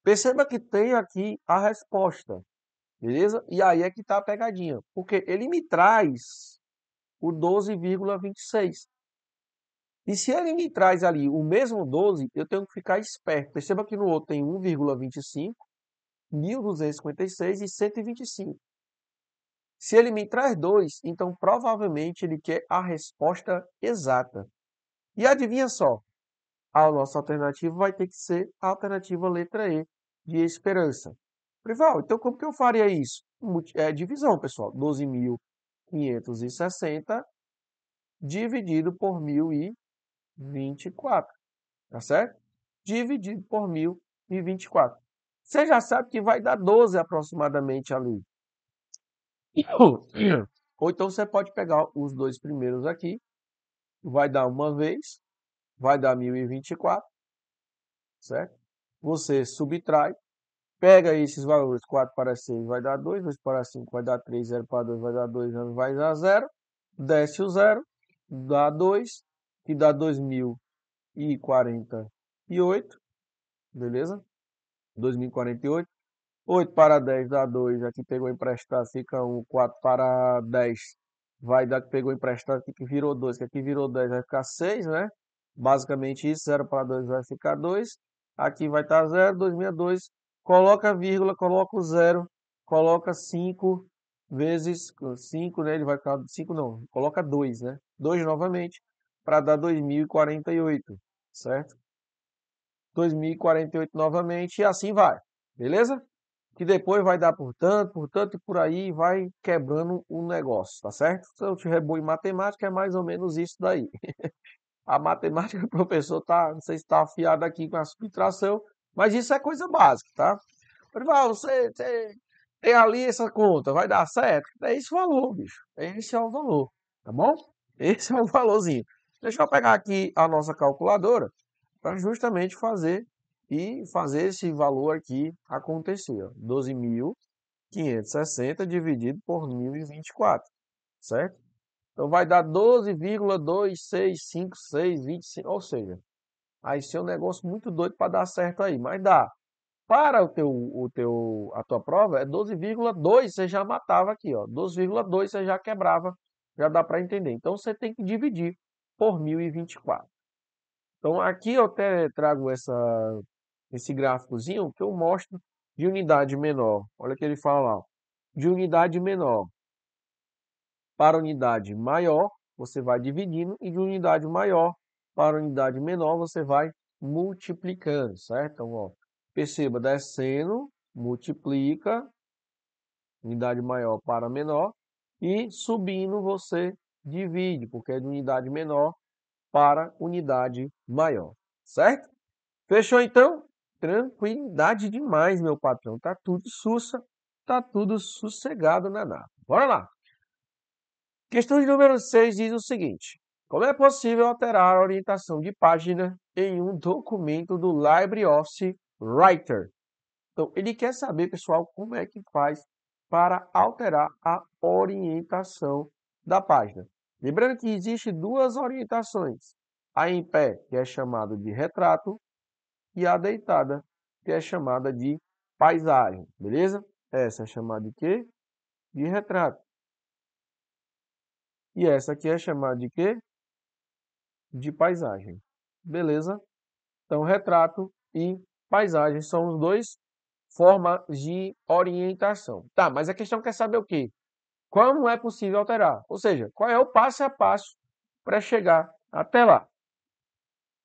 Perceba que tem aqui a resposta, beleza? E aí é que está a pegadinha, porque ele me traz o 12,26. E se ele me traz ali o mesmo 12, eu tenho que ficar esperto. Perceba que no outro tem 1,25, 1.256 e 125. Se ele me traz 2, então provavelmente ele quer a resposta exata. E adivinha só, a nossa alternativa vai ter que ser a alternativa letra E, de esperança. Prival, então como que eu faria isso? Divisão, pessoal. 12.560 dividido por 1024. Tá certo? Dividido por 1024. Você já sabe que vai dar 12 aproximadamente ali. Ou então você pode pegar os dois primeiros aqui. Vai dar uma vez. Vai dar 1024. Certo? Você subtrai. Pega esses valores. 4 para 6 vai dar 2. 2 para 5 vai dar 3. 0 para 2 vai dar 2. Vai dar 0. Desce o 0. Dá 2. Que dá 2048. Beleza? 2048. 8 para 10 dá 2. Aqui pegou emprestado, fica 1. 4 para 10 vai dar que pegou emprestado aqui que virou 2, que aqui virou 10, vai ficar 6, né? Basicamente isso, 0 para 2 vai ficar 2. Aqui vai estar 0, 262. Coloca a vírgula, coloca o 0, coloca 5 vezes 5, né? Ele vai ficar 5 não, coloca 2, né? 2 novamente, para dar 2048, certo? 2048 novamente, e assim vai, beleza? Que depois vai dar portanto, e por aí vai quebrando o negócio, tá certo? Se eu tiver bom em matemática, é mais ou menos isso daí. A matemática do professor tá, não sei se está afiado aqui com a subtração, mas isso é coisa básica, tá? Orival, você tem ali essa conta, vai dar certo? É esse o valor, bicho. Esse é o valor, tá bom? Esse é o valorzinho. Deixa eu pegar aqui a nossa calculadora para justamente fazer esse valor aqui acontecer. Ó. 12.560 dividido por 1024, certo? Então vai dar 12,265625, ou seja, aí ser um negócio muito doido para dar certo aí, mas dá. Para a tua prova é 12,2, você já matava aqui, ó. 12,2 você já quebrava, já dá para entender. Então você tem que dividir por 1024. Então aqui eu até trago esse gráficozinho que eu mostro de unidade menor. Olha o que ele fala lá, ó. De unidade menor para unidade maior, você vai dividindo, e de unidade maior para unidade menor, você vai multiplicando, certo? Então, ó, perceba, descendo, multiplica, unidade maior para menor, e subindo você divide, porque é de unidade menor para unidade maior, certo? Fechou então? Tranquilidade demais, meu patrão. Tá tudo sussa, tá tudo sossegado na nada. Bora lá! Questão de número 6 diz o seguinte: como é possível alterar a orientação de página em um documento do LibreOffice Writer? Então, ele quer saber, pessoal, como é que faz para alterar a orientação da página. Lembrando que existem duas orientações: a em pé, que é chamada de retrato, e a deitada, que é chamada de paisagem, beleza? Essa é chamada de quê? De retrato. E essa aqui é chamada de quê? De paisagem. Beleza? Então, retrato e paisagem são os dois formas de orientação. Tá, mas a questão quer saber o quê? Como é possível alterar? Ou seja, qual é o passo a passo para chegar até lá?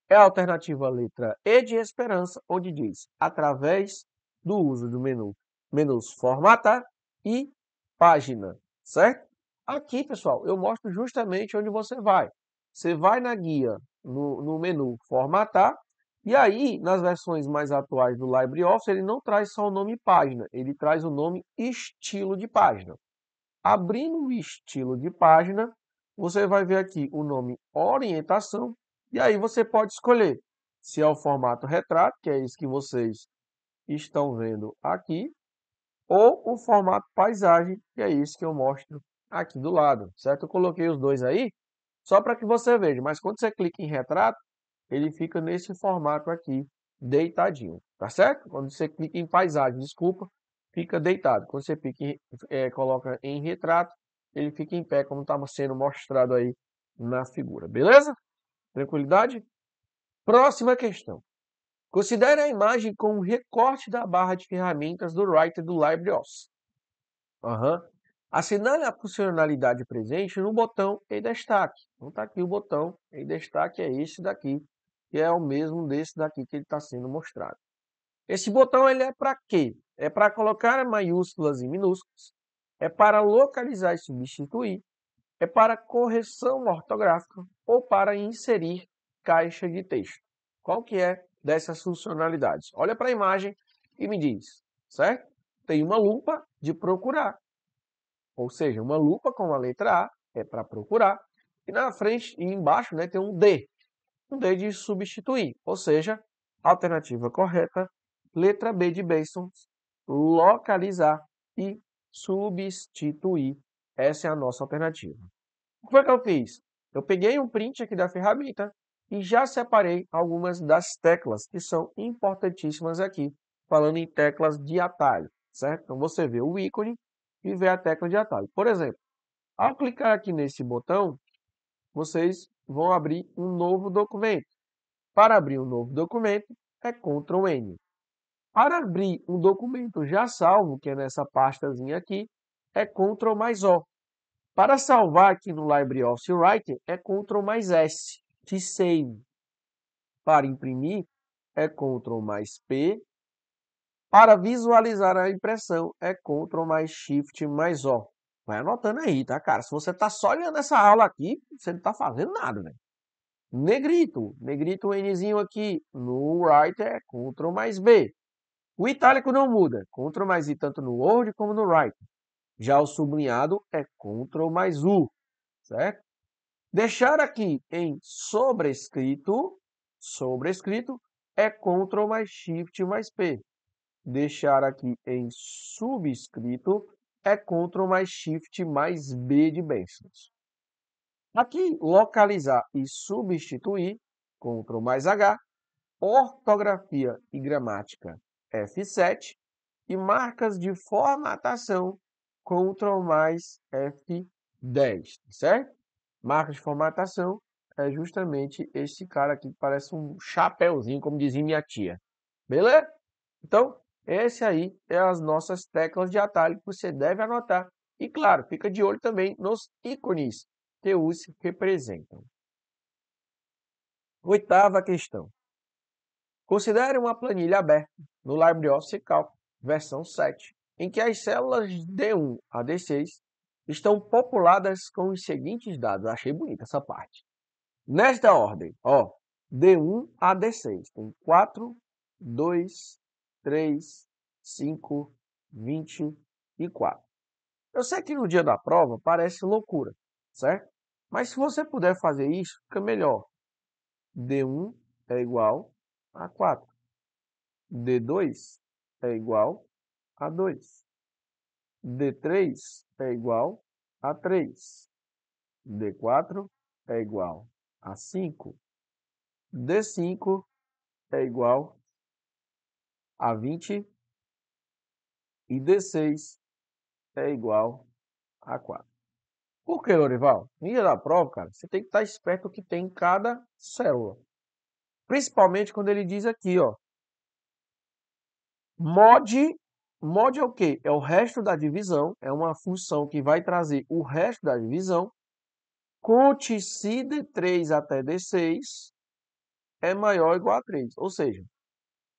É a alternativa letra E de esperança, onde diz, através do uso do menus formatar e página, certo? Aqui, pessoal, eu mostro justamente onde você vai. Você vai na guia, no menu formatar, e aí, nas versões mais atuais do LibreOffice, ele não traz só o nome página, ele traz o nome estilo de página. Abrindo o estilo de página, você vai ver aqui o nome orientação, e aí você pode escolher se é o formato retrato, que é isso que vocês estão vendo aqui, ou o formato paisagem, que é isso que eu mostro aqui do lado, certo? Eu coloquei os dois aí só para que você veja, mas quando você clica em retrato, ele fica nesse formato aqui, deitadinho, tá certo? Quando você clica em paisagem, desculpa, fica deitado. Quando você coloca em retrato, ele fica em pé, como estava sendo mostrado aí na figura, beleza? Tranquilidade? Próxima questão. Considere a imagem com um recorte da barra de ferramentas do Writer do LibreOffice. Assinale a funcionalidade presente no botão em destaque. Então está aqui o botão em destaque, é esse daqui, que é o mesmo desse daqui que ele está sendo mostrado. Esse botão ele é para quê? É para colocar maiúsculas e minúsculas, é para localizar e substituir, é para correção ortográfica ou para inserir caixa de texto. Qual que é dessas funcionalidades? Olha para a imagem e me diz, certo? Tem uma lupa de procurar. Ou seja, uma lupa com a letra A é para procurar. E na frente e embaixo, né, tem um D de substituir. Ou seja, alternativa correta, letra B de Bessons, localizar e substituir. Essa é a nossa alternativa. O que foi que eu fiz? Eu peguei um print aqui da ferramenta e já separei algumas das teclas que são importantíssimas aqui, falando em teclas de atalho, certo? Então você vê o ícone e vê a tecla de atalho. Por exemplo, Ao clicar aqui nesse botão, vocês vão abrir um novo documento. Para abrir um novo documento, é Ctrl N. Para abrir um documento já salvo, que é nessa pastazinha aqui, é Ctrl mais O. Para salvar aqui no LibreOffice Writer, é Ctrl mais S, de Save. Para imprimir, é Ctrl mais P. Para visualizar a impressão, é Ctrl mais Shift mais O. Vai anotando aí, tá, cara? Se você tá só olhando essa aula aqui, você não tá fazendo nada, velho. Negrito o Nzinho aqui no Writer é Ctrl mais B. O itálico não muda, Ctrl mais I tanto no Word como no Writer. Já o sublinhado é Ctrl mais U, certo? Deixar aqui em sobrescrito é Ctrl mais Shift mais P. Deixar aqui em subscrito é Ctrl mais Shift mais B de bênçãos. Aqui, localizar e substituir, Ctrl mais H, ortografia e gramática, F7, e marcas de formatação, Ctrl mais F10, certo? Marca de formatação é justamente esse cara aqui que parece um chapéuzinho, como dizia minha tia. Beleza? Então, esse aí é as nossas teclas de atalho que você deve anotar. E claro, fica de olho também nos ícones que os representam. Oitava questão. Considere uma planilha aberta no LibreOffice Calc, versão 7, em que as células D1 a D6 estão populadas com os seguintes dados. Achei bonita essa parte. Nesta ordem, ó, D1 a D6 tem 4, 2, 3, 5, 24. Eu sei que no dia da prova parece loucura, certo? Mas se você puder fazer isso, fica melhor. D1 é igual a 4. D2 é igual a 2. D3 é igual a 3. D4 é igual a 5. D5 é igual a 20. E D6 é igual a 4. Por que, Lorival? No dia da prova, cara, você tem que estar esperto o que tem em cada célula. Principalmente quando ele diz aqui, ó. Mod é o quê? É o resto da divisão. É uma função que vai trazer o resto da divisão. Conte se D3 até D6 é maior ou igual a 3. Ou seja,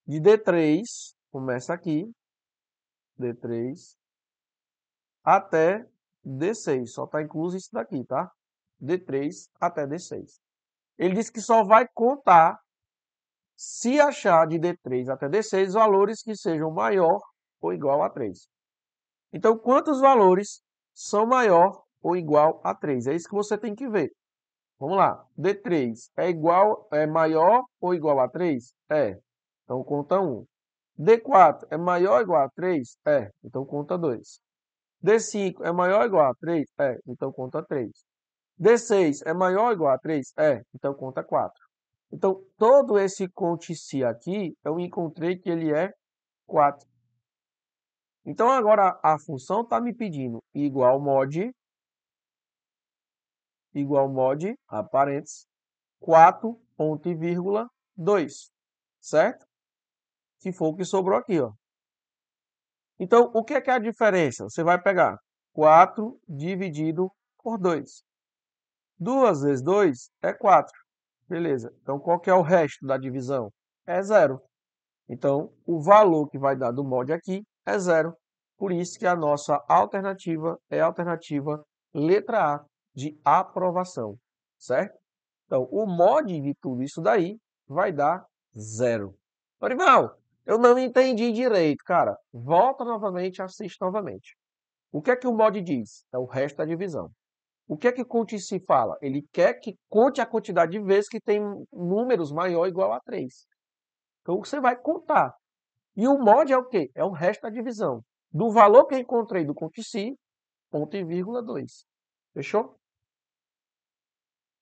de D3, começa aqui, D3 até D6. Só está incluso isso daqui, tá? D3 até D6. Ele diz que só vai contar se achar de D3 até D6 valores que sejam maior ou igual a 3. Então, quantos valores são maior ou igual a 3? É isso que você tem que ver. Vamos lá. D3 é maior ou igual a 3? É. Então, conta 1. D4 é maior ou igual a 3? É. Então, conta 2. D5 é maior ou igual a 3? É. Então, conta 3. D6 é maior ou igual a 3? É. Então, conta 4. Então, todo esse conte-se aqui, eu encontrei que ele é 4. Então, agora a função está me pedindo igual mod, a parênteses, 4, ponto e vírgula, 2, certo? Que foi o que sobrou aqui, ó. Então, o que é a diferença? Você vai pegar 4 dividido por 2. 2 vezes 2 é 4. Beleza. Então, qual que é o resto da divisão? É 0. Então, o valor que vai dar do mod aqui é 0. Por isso que a nossa alternativa é a alternativa letra A, de aprovação, certo? Então, o mod de tudo isso daí vai dar 0. Dorival, eu não entendi direito, cara. Volta novamente e assiste novamente. O que é que o mod diz? É o resto da divisão. O que é que conte-se fala? Ele quer que conte a quantidade de vezes que tem números maior ou igual a 3. Então, você vai contar. E o mod é o quê? É o resto da divisão. Do valor que eu encontrei do conte-se, ponto e vírgula 2. Fechou?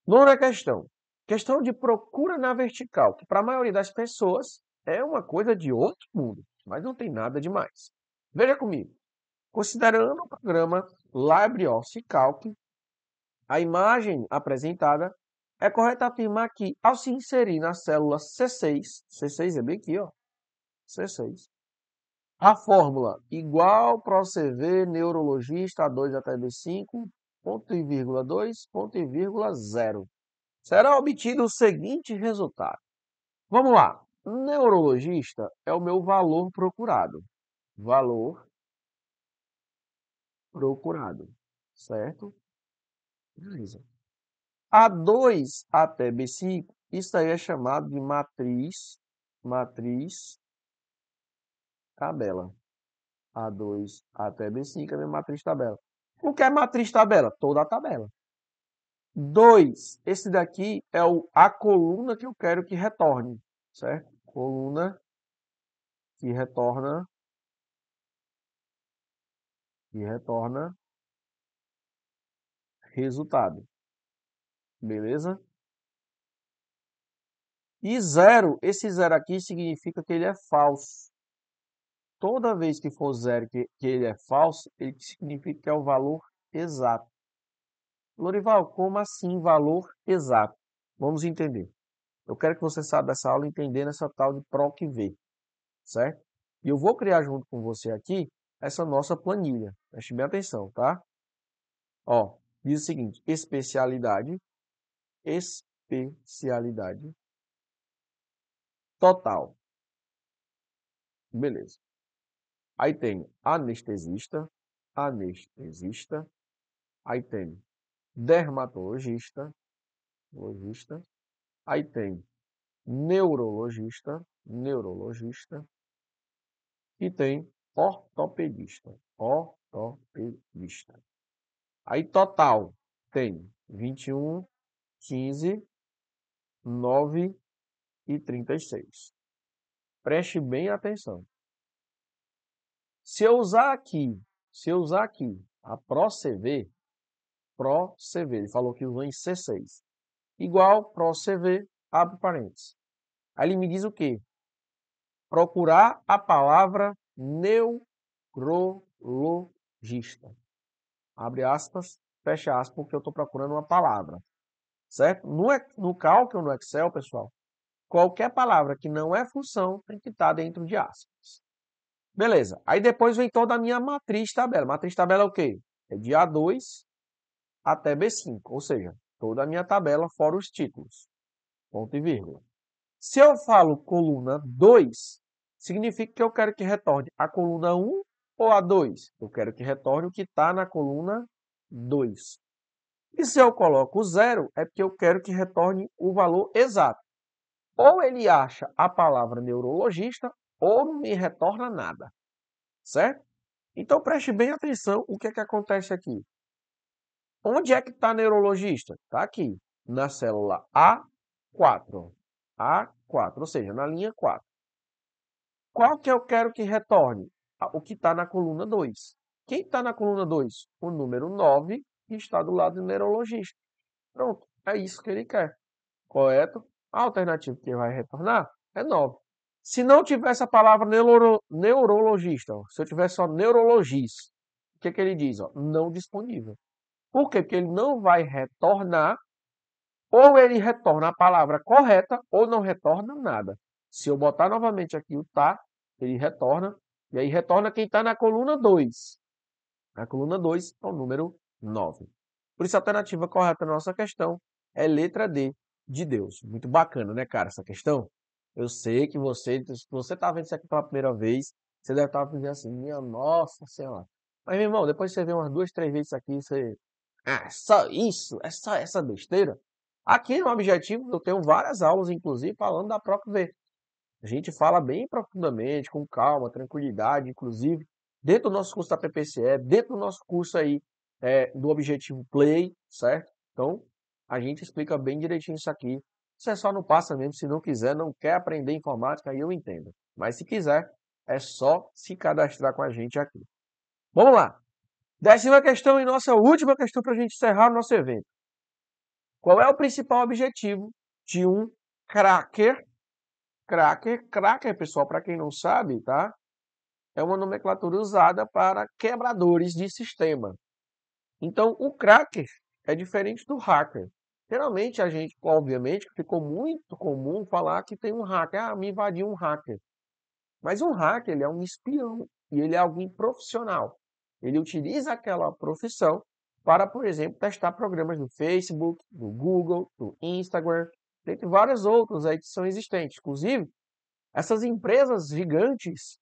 Nona questão. Questão de procura na vertical, que para a maioria das pessoas é uma coisa de outro mundo, mas não tem nada demais. Veja comigo. Considerando o programa LibreOffice Calc, a imagem apresentada, é correto afirmar que, ao se inserir na célula C6 é bem aqui, ó, C6, a fórmula igual para o CV neurologista A2 até B5, ponto e vírgula 2, ponto e vírgula 0. Será obtido o seguinte resultado. Vamos lá. Neurologista é o meu valor procurado. Valor procurado. Certo? Beleza. A2 até B5, isso aí é chamado de matriz tabela. A2 até B5 é minha matriz tabela. O que é matriz tabela? Toda a tabela. 2, esse daqui é a coluna que eu quero que retorne, certo? Coluna que retorna resultado. Beleza? E 0, esse 0 aqui significa que ele é falso. Toda vez que for 0 que ele é falso, ele significa que é o valor exato. Lorival, como assim valor exato? Vamos entender. Eu quero que você saiba dessa aula entendendo essa tal de PROC-V, certo? E eu vou criar junto com você aqui essa nossa planilha. Preste bem atenção, tá? Ó, diz o seguinte, especialidade total. Beleza. Aí tem anestesista. Aí tem dermatologista. Aí tem neurologista. E tem ortopedista. Aí total tem 21, 15, 9 e 36. Preste bem atenção. Se eu usar aqui a PROCV, ele falou que usou em C6, igual PROCV, abre parênteses. Aí ele me diz o quê? Procurar a palavra neurologista. Abre aspas, fecha aspas, porque eu estou procurando uma palavra. Certo? No cálculo, no Excel, pessoal, qualquer palavra que não é função tem que estar dentro de aspas. Beleza. Aí depois vem toda a minha matriz tabela. Matriz tabela é o quê? É de A2 até B5, ou seja, toda a minha tabela fora os títulos. Ponto e vírgula. Se eu falo coluna 2, significa que eu quero que retorne a coluna 1 ou a 2? Eu quero que retorne o que está na coluna 2. E se eu coloco 0, é porque eu quero que retorne o valor exato. Ou ele acha a palavra neurologista, ou não me retorna nada. Certo? Então preste bem atenção o que é que acontece aqui. Onde é que está neurologista? Está aqui, na célula A4. A4, ou seja, na linha 4. Qual que eu quero que retorne? O que está na coluna 2. Quem está na coluna 2? O número 9, que está do lado do neurologista. Pronto, é isso que ele quer. Correto? A alternativa que vai retornar é 9. Se não tivesse a palavra neurologista, se eu tivesse só neurologista, o que ele diz? Não disponível. Por quê? Porque ele não vai retornar, ou ele retorna a palavra correta, ou não retorna nada. Se eu botar novamente aqui o tá, ele retorna, e aí retorna quem está na coluna 2. A coluna 2 é o número 9. Por isso a alternativa correta na nossa questão é letra D, de Deus. Muito bacana, né, cara, essa questão? Eu sei que se você está vendo isso aqui pela primeira vez, você deve estar pensando assim, minha nossa senhora. Mas, meu irmão, depois você vê umas 2, 3 vezes isso aqui, você... Ah, só isso? É só essa besteira? Aqui no Objetivo eu tenho várias aulas, inclusive, falando da PROC-V. A gente fala bem profundamente, com calma, tranquilidade, inclusive, dentro do nosso curso da PPCE, dentro do nosso curso aí do Objetivo Play, certo? Então, a gente explica bem direitinho isso aqui. Você só não passa mesmo, se não quiser, não quer aprender informática, aí eu entendo. Mas se quiser, é só se cadastrar com a gente aqui. Vamos lá. 10ª questão e nossa última questão para a gente encerrar o nosso evento. Qual é o principal objetivo de um cracker? Cracker, pessoal, para quem não sabe, tá? É uma nomenclatura usada para quebradores de sistema. Então, o cracker é diferente do hacker. Geralmente a gente, obviamente, ficou muito comum falar que tem um hacker. Ah, me invadiu um hacker. Mas um hacker, ele é um espião e ele é alguém profissional. Ele utiliza aquela profissão para, por exemplo, testar programas do Facebook, do Google, do Instagram, dentre vários outros aí que são existentes. Inclusive, essas empresas gigantes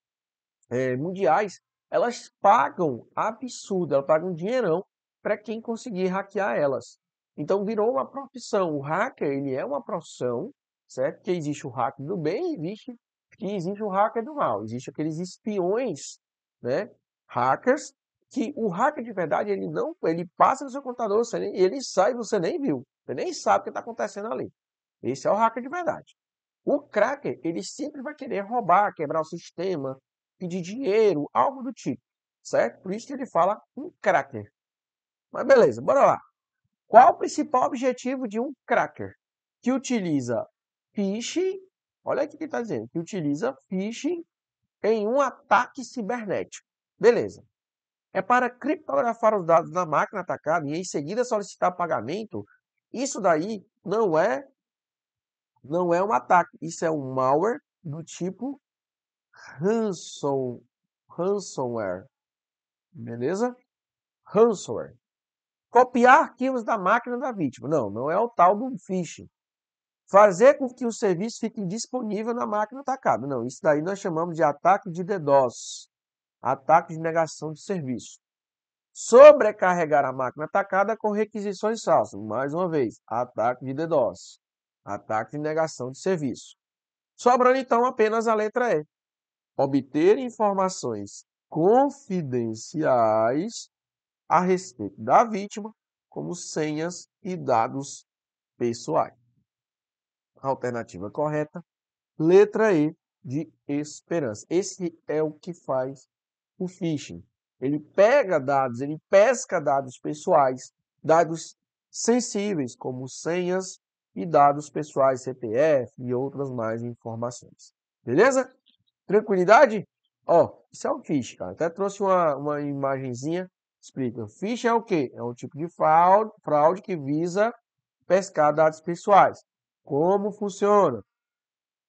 mundiais, elas pagam absurdo, elas pagam dinheirão para quem conseguir hackear elas. Então virou uma profissão. O hacker, ele é uma profissão, certo? Que existe o hacker do bem e existe o hacker do mal. Existem aqueles espiões, né? Hackers, que o hacker de verdade, ele passa no seu computador, ele sai, você nem viu. Você nem sabe o que está acontecendo ali. Esse é o hacker de verdade. O cracker, ele sempre vai querer roubar, quebrar o sistema, pedir dinheiro, algo do tipo, certo? Por isso que ele fala um cracker. Mas beleza, bora lá. Qual o principal objetivo de um cracker? Que utiliza phishing, olha aqui o que está dizendo, que utiliza phishing em um ataque cibernético. Beleza. É para criptografar os dados na máquina atacada e em seguida solicitar pagamento. Isso daí não é um ataque, isso é um malware do tipo ransomware, beleza? Ransomware. Copiar arquivos da máquina da vítima. Não é o tal do phishing. Fazer com que o serviço fique disponível na máquina atacada. Não, isso daí nós chamamos de ataque de DDoS. Ataque de negação de serviço. Sobrecarregar a máquina atacada com requisições falsas. Mais uma vez, ataque de DDoS. Ataque de negação de serviço. Sobrando então apenas a letra E. Obter informações confidenciais a respeito da vítima, como senhas e dados pessoais. Alternativa correta, letra E de esperança. Esse é o que faz o phishing. Ele pega dados, ele pesca dados pessoais, dados sensíveis, como senhas e dados pessoais, CPF e outras mais informações. Beleza? Tranquilidade? Ó, isso é um phishing, cara. Até trouxe uma imagenzinha. Explica. Phishing é o quê? É um tipo de fraude que visa pescar dados pessoais. Como funciona?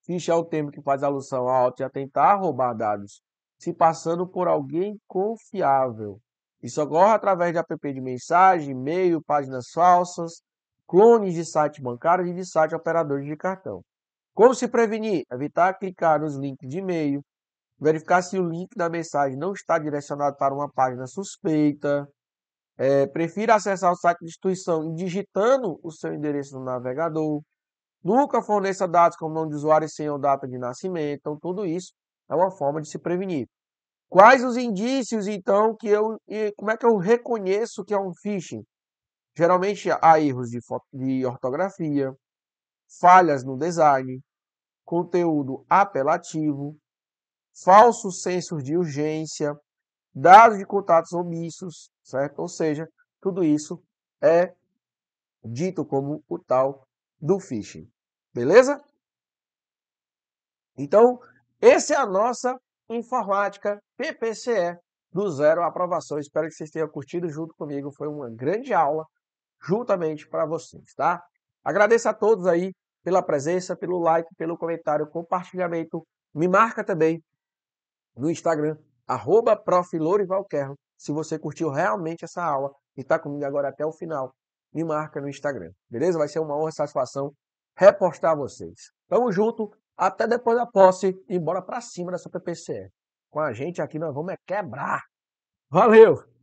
Phishing é o termo que faz alusão ao ato de tentar roubar dados, se passando por alguém confiável. Isso ocorre através de app de mensagem, e-mail, páginas falsas, clones de site bancário e de site operadores de cartão. Como se prevenir? Evitar clicar nos links de e-mail, verificar se o link da mensagem não está direcionado para uma página suspeita, prefira acessar o site da instituição digitando o seu endereço no navegador, nunca forneça dados como nome de usuário e senha ou data de nascimento. Então, tudo isso é uma forma de se prevenir. Quais os indícios, então, como é que eu reconheço que é um phishing? Geralmente há erros de ortografia, falhas no design, conteúdo apelativo, falsos sensos de urgência, dados de contatos omissos, certo? Ou seja, tudo isso é dito como o tal do phishing. Beleza? Então, essa é a nossa informática PPCE do zero à aprovação. Espero que vocês tenham curtido junto comigo. Foi uma grande aula juntamente para vocês, tá? Agradeço a todos aí pela presença, pelo like, pelo comentário, compartilhamento. Me marca também no Instagram, @proflourivalquerro. Se você curtiu realmente essa aula e está comigo agora até o final, me marca no Instagram, beleza? Vai ser uma honra e satisfação repostar vocês. Tamo junto, até depois da posse e bora pra cima dessa PPCE. Com a gente aqui nós vamos quebrar. Valeu!